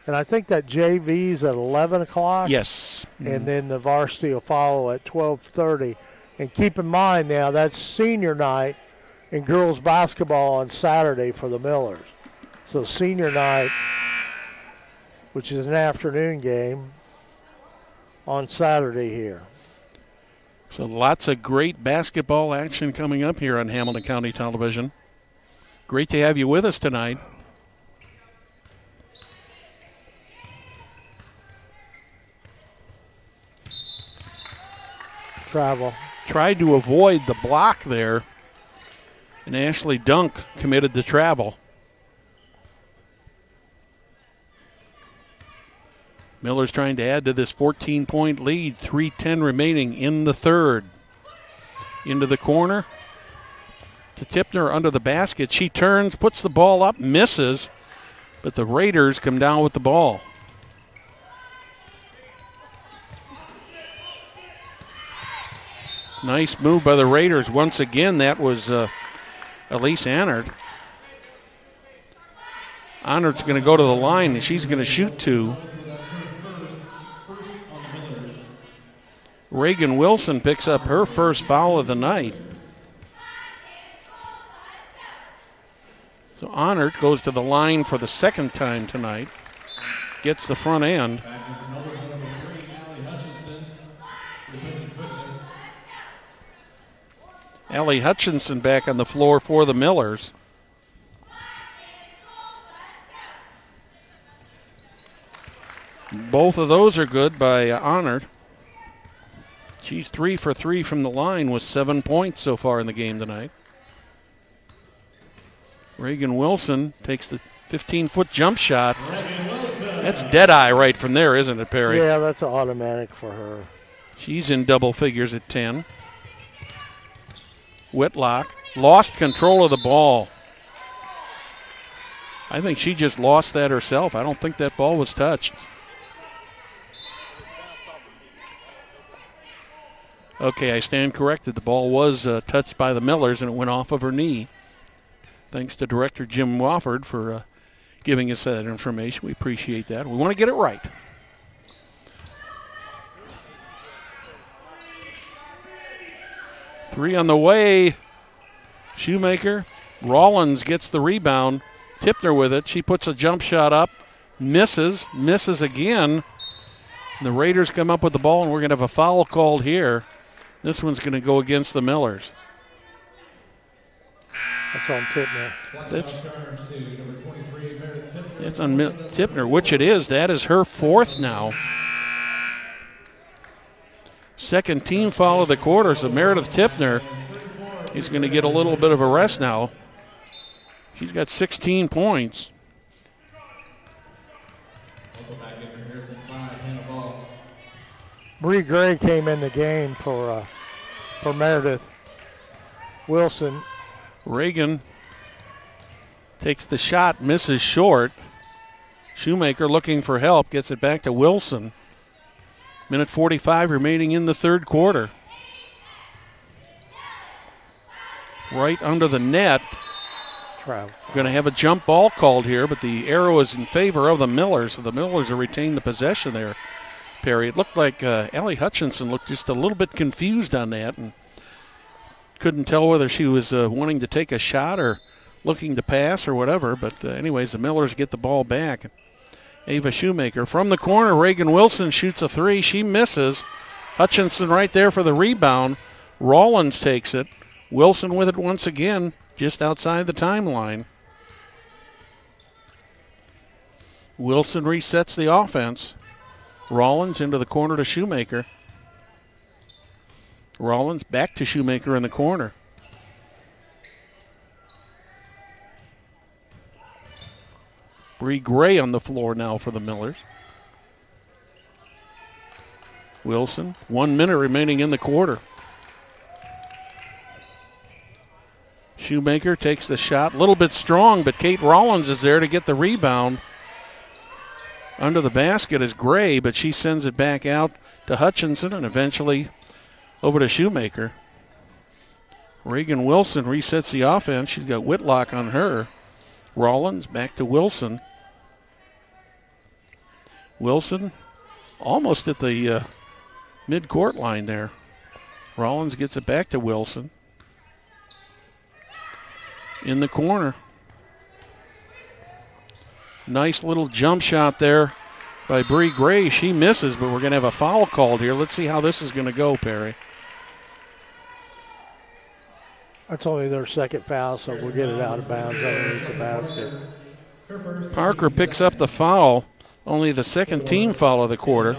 And I think that JV's at 11 o'clock. Yes. And then the varsity will follow at 12:30. And keep in mind now, that's senior night in girls basketball on Saturday for the Millers. So senior night, which is an afternoon game, on Saturday here. So lots of great basketball action coming up here on Hamilton County Television. Great to have you with us tonight. Travel. Tried to avoid the block there, and Ashley Dunk committed the travel. Miller's trying to add to this 14-point lead. 3:10 remaining in the third. Into the corner to Tipner under the basket. She turns, puts the ball up, misses, but the Raiders come down with the ball. Nice move by the Raiders. Once again, that was Elise Annard. Annard's going to go to the line, and she's going to shoot 2. Reagan Wilson picks up her first foul of the night. So Honert goes to the line for the second time tonight. Gets the front end. Allie Hutchinson back on the floor for the Millers. Both of those are good by Honert. She's 3 for 3 from the line with 7 points so far in the game tonight. Reagan Wilson takes the 15-foot jump shot. That's dead-eye right from there, isn't it, Perry? Yeah, that's an automatic for her. She's in double figures at 10. Whitlock lost control of the ball. I think she just lost that herself. I don't think that ball was touched. Okay, I stand corrected. The ball was touched by the Millers, and it went off of her knee. Thanks to Director Jim Wofford for giving us that information. We appreciate that. We want to get it right. Three on the way. Shoemaker. Rollins gets the rebound. Tipner with it. She puts a jump shot up. Misses again. And the Raiders come up with the ball, and we're going to have a foul called here. This one's going to go against the Millers. That's on Tipner. That's on Tipner, which it is. That is her fourth now. Second team foul of the quarter, so Meredith Tipner is going to get a little bit of a rest now. She's got 16 points. Bree Gray came in the game for Meredith Wilson. Reagan takes the shot, misses short. Shoemaker looking for help, gets it back to Wilson. Minute 45 remaining in the third quarter. Right under the net. Travel. Going to have a jump ball called here, but the arrow is in favor of the Millers, so the Millers are retaining the possession there, Perry. It looked like Allie Hutchinson looked just a little bit confused on that and couldn't tell whether she was wanting to take a shot or looking to pass or whatever. But anyways, the Millers get the ball back. Ava Shoemaker from the corner. Reagan Wilson shoots a three. She misses. Hutchinson right there for the rebound. Rollins takes it. Wilson with it once again, just outside the timeline. Wilson resets the offense. Rollins into the corner to Shoemaker. Rollins back to Shoemaker in the corner. Bree Gray on the floor now for the Millers. Wilson, 1 minute remaining in the quarter. Shoemaker takes the shot, a little bit strong, but Kate Rollins is there to get the rebound. Under the basket is Gray, but she sends it back out to Hutchinson and eventually over to Shoemaker. Reagan Wilson resets the offense. She's got Whitlock on her. Rollins back to Wilson. Wilson almost at the mid-court line there. Rollins gets it back to Wilson. In the corner. Nice little jump shot there by Bree Gray. She misses, but we're going to have a foul called here. Let's see how this is going to go, Perry. That's only their second foul, so we'll get it out of bounds underneath the basket. Parker picks up the foul. Only the second team foul of the quarter.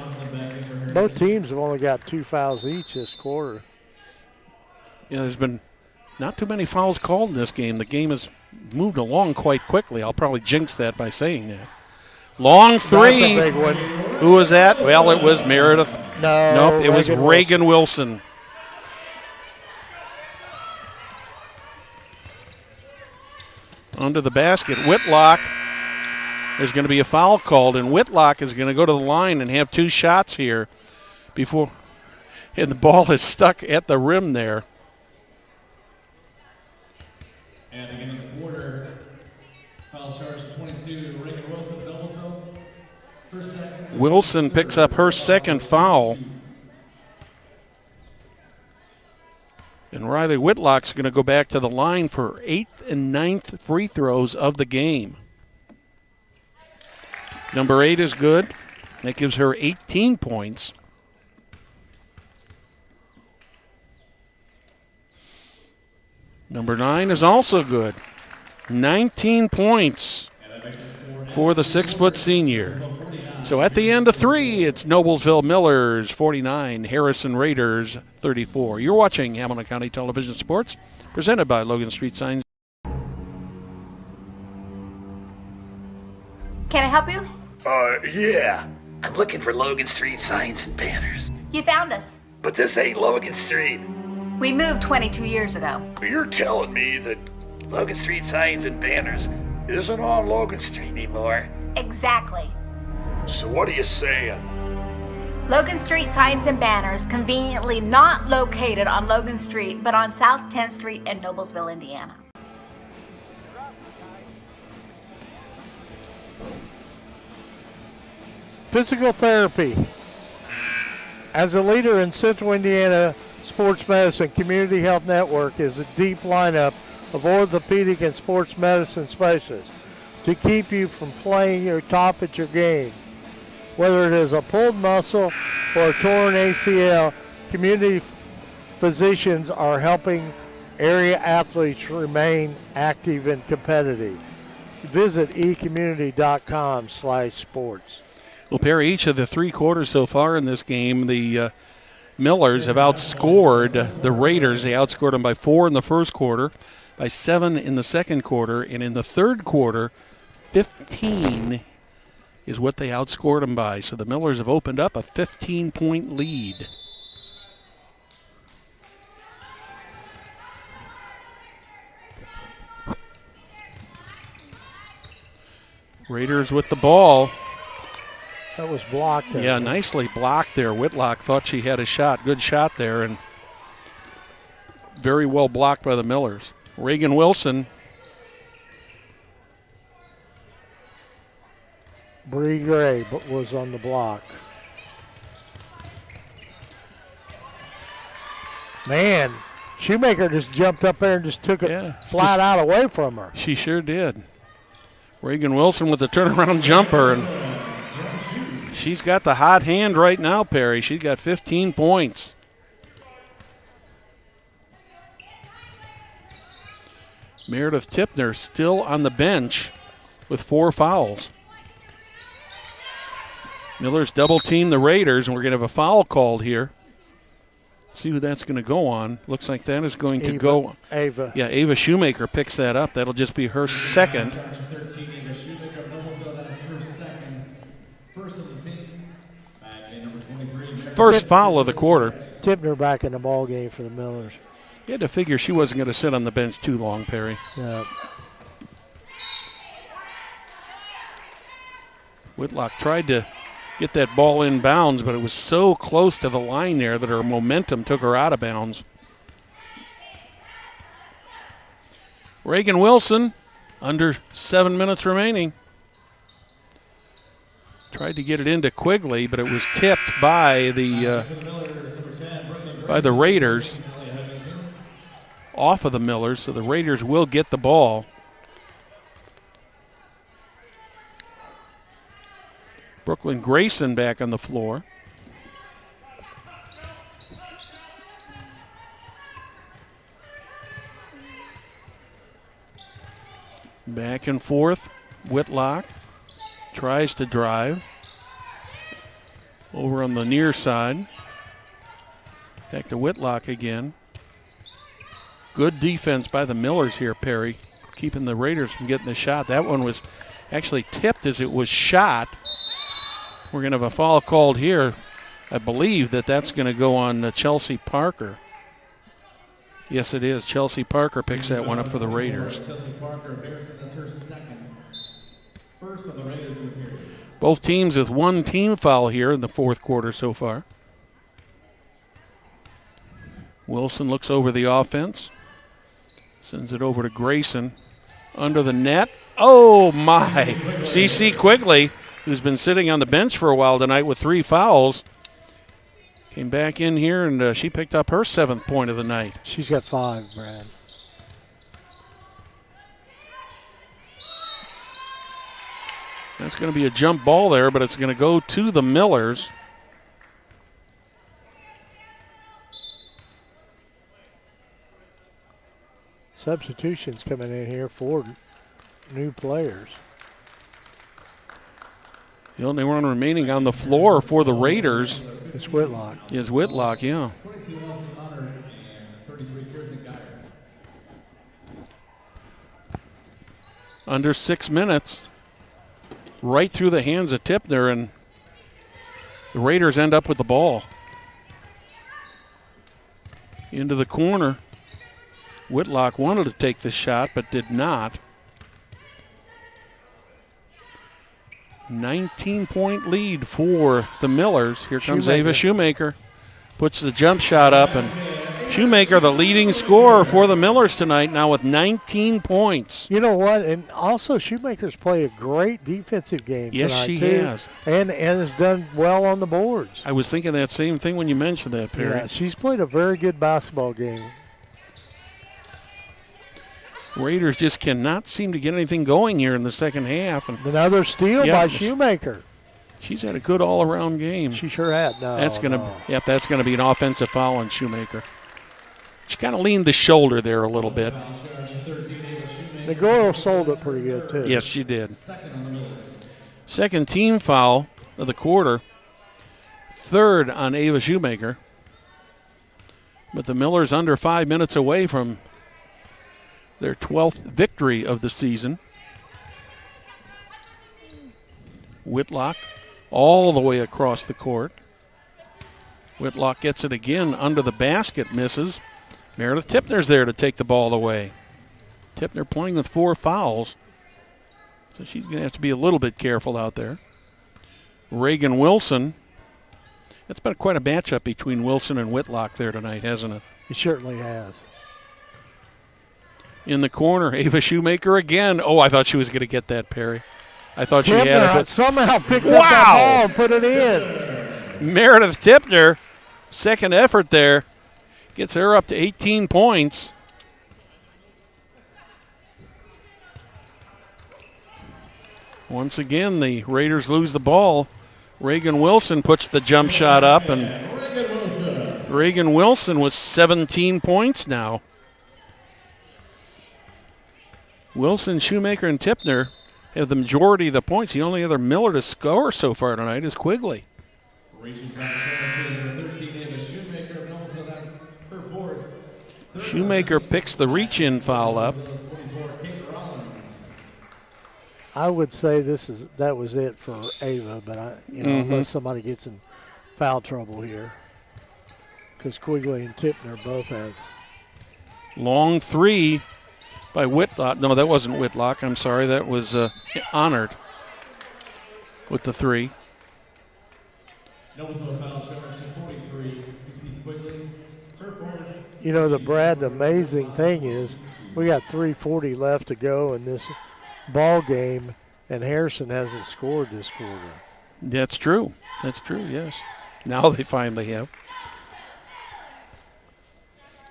Both teams have only got 2 fouls each this quarter. Yeah, there's been not too many fouls called in this game. The game has moved along quite quickly. I'll probably jinx that by saying that. Long three. That's a big one. Who was that? Well, it was Meredith. No, nope, it was Reagan Wilson. Under the basket, Whitlock. There's going to be a foul called, and Whitlock is going to go to the line and have 2 shots here before, and the ball is stuck at the rim there. And again in the quarter, foul charge 22, Reagan Wilson, Noblesville. Wilson picks up her second foul. And Riley Whitlock's going to go back to the line for 8th and 9th free throws of the game. Number 8 is good. That gives her 18 points. Number 9 is also good. 19 points for the 6-foot senior. So at the end of 3, it's Noblesville Millers 49, Harrison Raiders 34. You're watching Hamilton County Television Sports, presented by Logan Street Signs. Can I help you? Yeah. I'm looking for Logan Street signs and banners. You found us. But this ain't Logan Street. We moved 22 years ago. You're telling me that Logan Street signs and banners isn't on Logan Street anymore? Exactly. So what are you saying? Logan Street Signs and Banners, conveniently not located on Logan Street, but on South 10th Street in Noblesville, Indiana. Physical therapy. As a leader in Central Indiana sports medicine, Community Health Network is a deep lineup of orthopedic and sports medicine specialists to keep you from playing your top at your game. Whether it is a pulled muscle or a torn ACL, community physicians are helping area athletes remain active and competitive. Visit ecommunity.com/sports. Well, Perry, each of the 3 quarters so far in this game, the Millers have outscored the Raiders. They outscored them by 4 in the first quarter, by 7 in the second quarter, and in the third quarter, 15 is what they outscored them by. So the Millers have opened up a 15-point lead. Raiders with the ball. That was blocked. Yeah, nicely blocked there. Whitlock thought she had a shot. Good shot there, and very well blocked by the Millers. Reagan Wilson. Bree Gray was on the block. Man, Shoemaker just jumped up there and just took it flat out away from her. She sure did. Reagan Wilson with the turnaround jumper, and she's got the hot hand right now, Perry. She's got 15 points. Meredith Tipner still on the bench with 4 fouls. Miller's double-teamed the Raiders, and we're going to have a foul called here. Let's see who that's going to go on. Looks like that is going to go. Ava. Yeah, Ava Shoemaker picks that up. That'll just be her second. First foul of the quarter. Tipner back in the ball game for the Millers. You had to figure she wasn't going to sit on the bench too long, Perry. Yeah. Whitlock tried to get that ball in bounds, but it was so close to the line there that her momentum took her out of bounds. Reagan Wilson, under 7 minutes remaining. Tried to get it into Quigley, but it was tipped by the Raiders off of the Millers, so the Raiders will get the ball. Brooklyn Grayson back on the floor. Back and forth. Whitlock tries to drive. Over on the near side. Back to Whitlock again. Good defense by the Millers here, Perry. Keeping the Raiders from getting the shot. That one was actually tipped as it was shot. We're going to have a foul called here. I believe that's going to go on Chelsea Parker. Yes, it is. Chelsea Parker picks that one up for the Raiders. Chelsea Parker, that's her second. First of the Raiders in the period. Both teams with one team foul here in the fourth quarter so far. Wilson looks over the offense. Sends it over to Grayson. Under the net. Oh, my. CeCe Quigley, who's been sitting on the bench for a while tonight with 3 fouls, Came back in here, and she picked up her 7th point of the night. She's got 5, Brad. That's going to be a jump ball there, but it's going to go to the Millers. Substitutions coming in here for new players. The only one remaining on the floor for the Raiders is Whitlock. Is Whitlock, yeah. Under 6 minutes. Right through the hands of Tipner, and the Raiders end up with the ball. Into the corner. Whitlock wanted to take the shot, but did not. 19-point lead for the Millers. Here comes Ava Shoemaker. Puts the jump shot up, and Shoemaker, the leading scorer for the Millers tonight, now with 19 points. You know what? And also, Shoemaker's played a great defensive game yes, tonight, she too. has. And has done well on the boards. I was thinking that same thing when you mentioned that, Perry. Yeah, she's played a very good basketball game. Raiders just cannot seem to get anything going here in the second half. And another steal by Shoemaker. She's had a good all-around game. She sure had. That's gonna be an offensive foul on Shoemaker. She kind of leaned the shoulder there a little bit. Nagoro sold it pretty good, too. Yes, she did. Second team foul of the quarter. 3rd on Ava Shoemaker. But the Millers under 5 minutes away from their 12th victory of the season. Whitlock all the way across the court. Whitlock gets it again under the basket, misses. Meredith Tipner's there to take the ball away. Tipner playing with 4 fouls, so she's going to have to be a little bit careful out there. Reagan Wilson. It's been quite a matchup between Wilson and Whitlock there tonight, hasn't it? It certainly has. In the corner, Ava Shoemaker again. Oh, I thought she was going to get that, Perry. I thought she had it. But somehow picked up that ball and put it in. Meredith Tipner, second effort there, gets her up to 18 points. Once again, the Raiders lose the ball. Reagan Wilson puts the jump shot up, and Reagan Wilson with 17 points now. Wilson, Shoemaker, and Tipner have the majority of the points. The only other Miller to score so far tonight is Quigley. Shoemaker picks the reach-in foul up. I would say that was it for Ava, but unless somebody gets in foul trouble here, because Quigley and Tipner both have. Long 3 by Whitlock. No, that wasn't Whitlock. I'm sorry. That was Honored with the 3. Noblesville foul charge to 43. CC Quigley. You know, the amazing thing is we got 3:40 left to go in this ball game, and Harrison hasn't scored this quarter. That's true. That's true, yes. Now they finally have.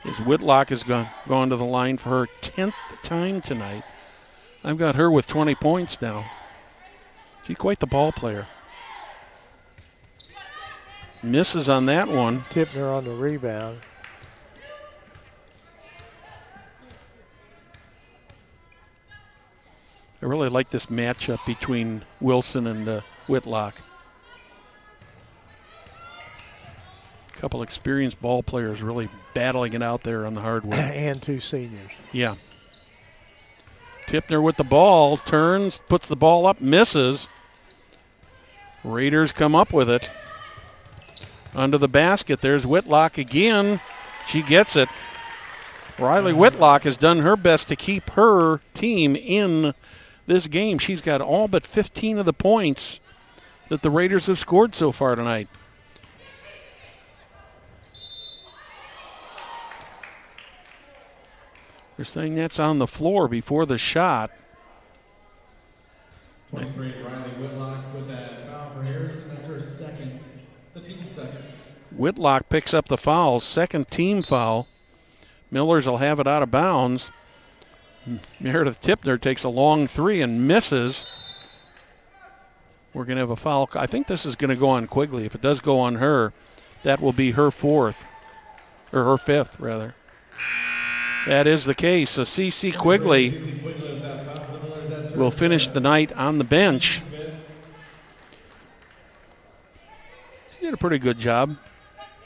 As Whitlock has gone to the line for her 10th time tonight. I've got her with 20 points now. She's quite the ball player. Misses on that one. Tipner on the rebound. I really like this matchup between Wilson and Whitlock. A couple experienced ball players really battling it out there on the hardwood. And 2 seniors. Yeah. Tipner with the ball, turns, puts the ball up, misses. Raiders come up with it. Under the basket, there's Whitlock again. She gets it. Riley Whitlock has done her best to keep her team in this game. She's got all but 15 of the points that the Raiders have scored so far tonight. They're saying that's on the floor before the shot. 23, Riley Whitlock with that foul for Harrison. That's her second, the team's second. Whitlock picks up the foul, second team foul. Millers will have it out of bounds. Meredith Tipner takes a long three and misses. We're going to have a foul. I think this is going to go on Quigley. If it does go on her, that will be her fourth, or her fifth, rather. That is the case. So CC Quigley will finish the night on the bench. She did a pretty good job.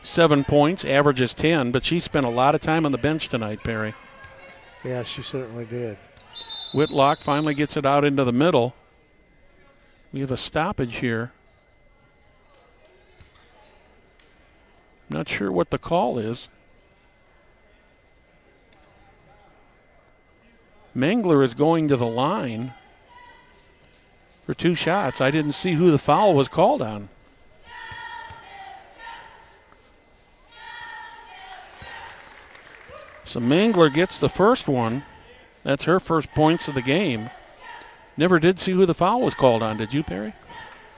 7 points, averages 10, but she spent a lot of time on the bench tonight, Perry. Yeah, she certainly did. Whitlock finally gets it out into the middle. We have a stoppage here. Not sure what the call is. Mangler is going to the line for 2 shots. I didn't see who the foul was called on. So Mangler gets the first one. That's her first points of the game. Never did see who the foul was called on. Did you, Perry?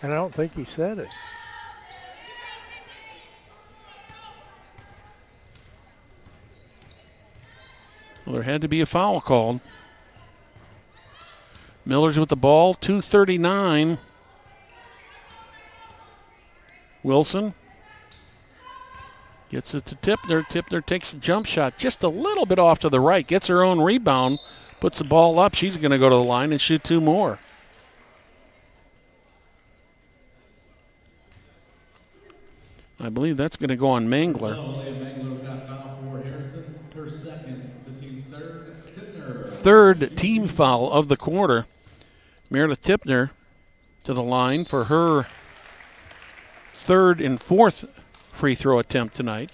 And I don't think he said it. Well, there had to be a foul called. Miller's with the ball, 2:39. Wilson gets it to Tipner. Tipner takes a jump shot just a little bit off to the right. Gets her own rebound. Puts the ball up. She's going to go to the line and shoot 2 more. I believe that's going to go on Mangler. Third team foul of the quarter. Meredith Tipner to the line for her third and fourth free throw attempt tonight.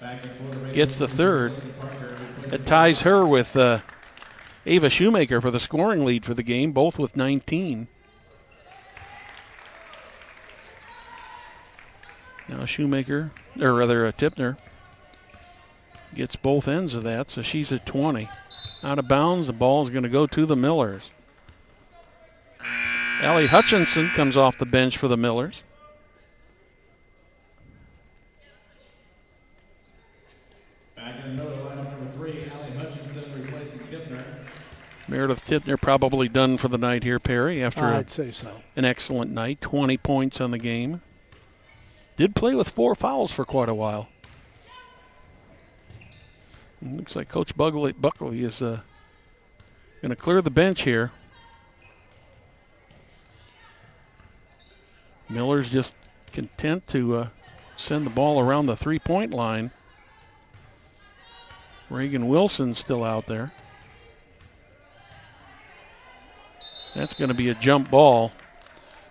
Gets the third. It ties her with Ava Shoemaker for the scoring lead for the game, both with 19. Now Shoemaker, or rather Tipner, gets both ends of that, so she's at 20. Out of bounds, the ball is going to go to the Millers. Allie Hutchinson comes off the bench for the Millers. Back in another lineup, number 3, Allie Hutchinson replacing Tipner. Meredith Tipner probably done for the night here, Perry, after I'd say so. An excellent night. 20 points on the game. Did play with 4 fouls for quite a while. It looks like Coach Buckley is going to clear the bench here. Miller's just content to send the ball around the 3-point line. Reagan Wilson's still out there. That's going to be a jump ball.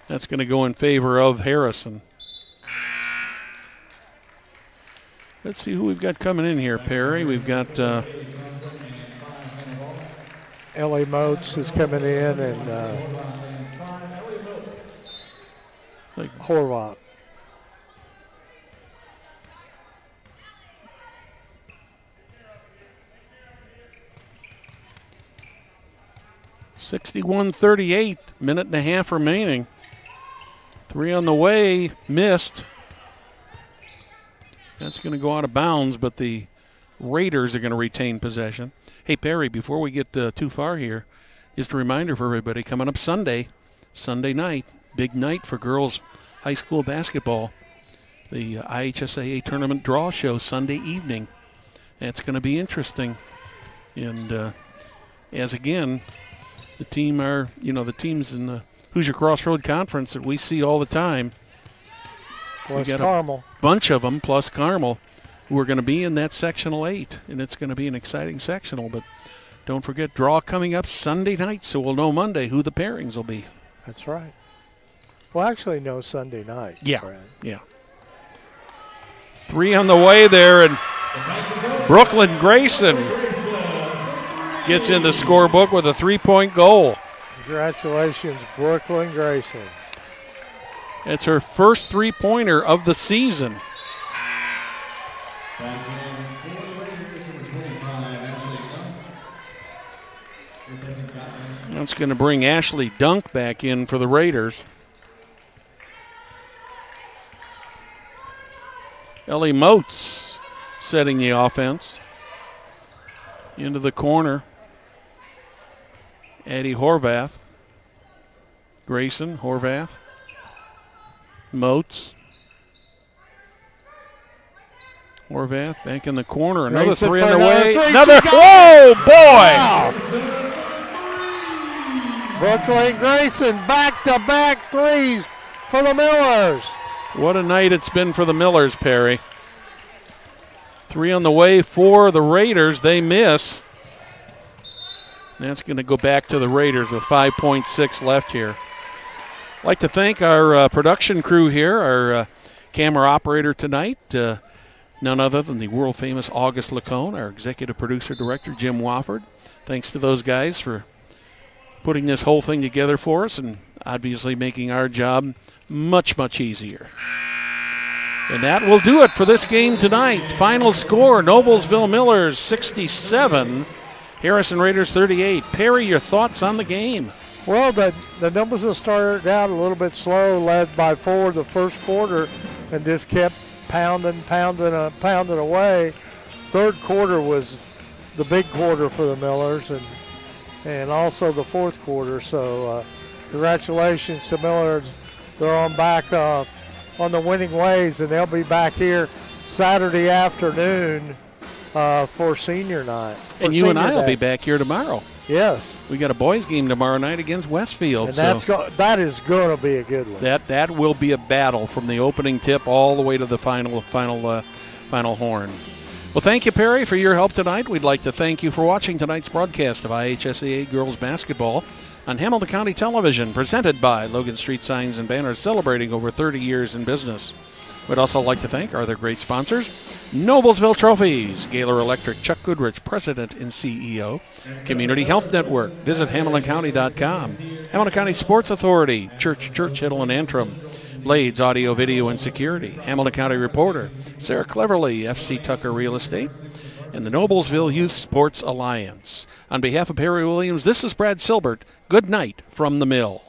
That's going to go in favor of Harrison. Let's see who we've got coming in here, Perry. We've got Ellie Moats is coming in, and Horvath. .38, minute and a half remaining. 3 on the way, missed. That's going to go out of bounds, but the Raiders are going to retain possession. Hey, Perry, before we get too far here, just a reminder for everybody, coming up Sunday night, big night for girls high school basketball. The IHSAA tournament draw show Sunday evening. That's going to be interesting. And as again, the teams in the Hoosier Crossroad Conference that we see all the time. Plus we got Carmel. A bunch of them, plus Carmel, who are going to be in that sectional 8. And it's going to be an exciting sectional. But don't forget, draw coming up Sunday night, so we'll know Monday who the pairings will be. That's right. Well, actually, no, Sunday night. Yeah, Brad. yeah. 3 on the way there, and Brooklyn Grayson gets in the scorebook with a 3-point goal. Congratulations, Brooklyn Grayson. It's her first 3-pointer of the season. That's going to bring Ashley Dunk back in for the Raiders. Ellie Moats setting the offense. Into the corner. Addie Horvath. Grayson, Horvath. Moats. Horvath back in the corner. Another Grayson three on the another way. three. Another. She got Whoa, boy! Wow. Brooklyn Grayson back-to-back threes for the Millers. What a night it's been for the Millers, Perry. 3 on the way for the Raiders. They miss. That's going to go back to the Raiders with 5.6 left here. I'd like to thank our production crew here, our camera operator tonight, none other than the world-famous August Lacone, our executive producer-director, Jim Wofford. Thanks to those guys for putting this whole thing together for us and obviously making our job much, much easier. And that will do it for this game tonight. Final score, Noblesville Millers 67, Harrison Raiders 38. Perry, your thoughts on the game? Well, the Noblesville started out a little bit slow, led by 4 the first quarter, and just kept pounding away. Third quarter was the big quarter for the Millers, and also the fourth quarter. So congratulations to Millers. They're on back on the winning ways, and they'll be back here Saturday afternoon for senior night. And you and I will be back here tomorrow. Yes. We got a boys game tomorrow night against Westfield. And that is going to be a good one. That will be a battle from the opening tip all the way to the final horn. Well, thank you, Perry, for your help tonight. We'd like to thank you for watching tonight's broadcast of IHSAA Girls Basketball on Hamilton County Television, presented by Logan Street Signs and Banners, celebrating over 30 years in business. We'd also like to thank our other great sponsors, Noblesville Trophies, Gaylor Electric, Chuck Goodrich, President and CEO, Community Health Network, visit HamiltonCounty.com, Hamilton County Sports Authority, Churchill and Antrim, Blades Audio, Video, and Security, Hamilton County Reporter, Sarah Cleverly, FC Tucker Real Estate, and the Noblesville Youth Sports Alliance. On behalf of Perry Williams, this is Brad Silbert. Good night from the Mill.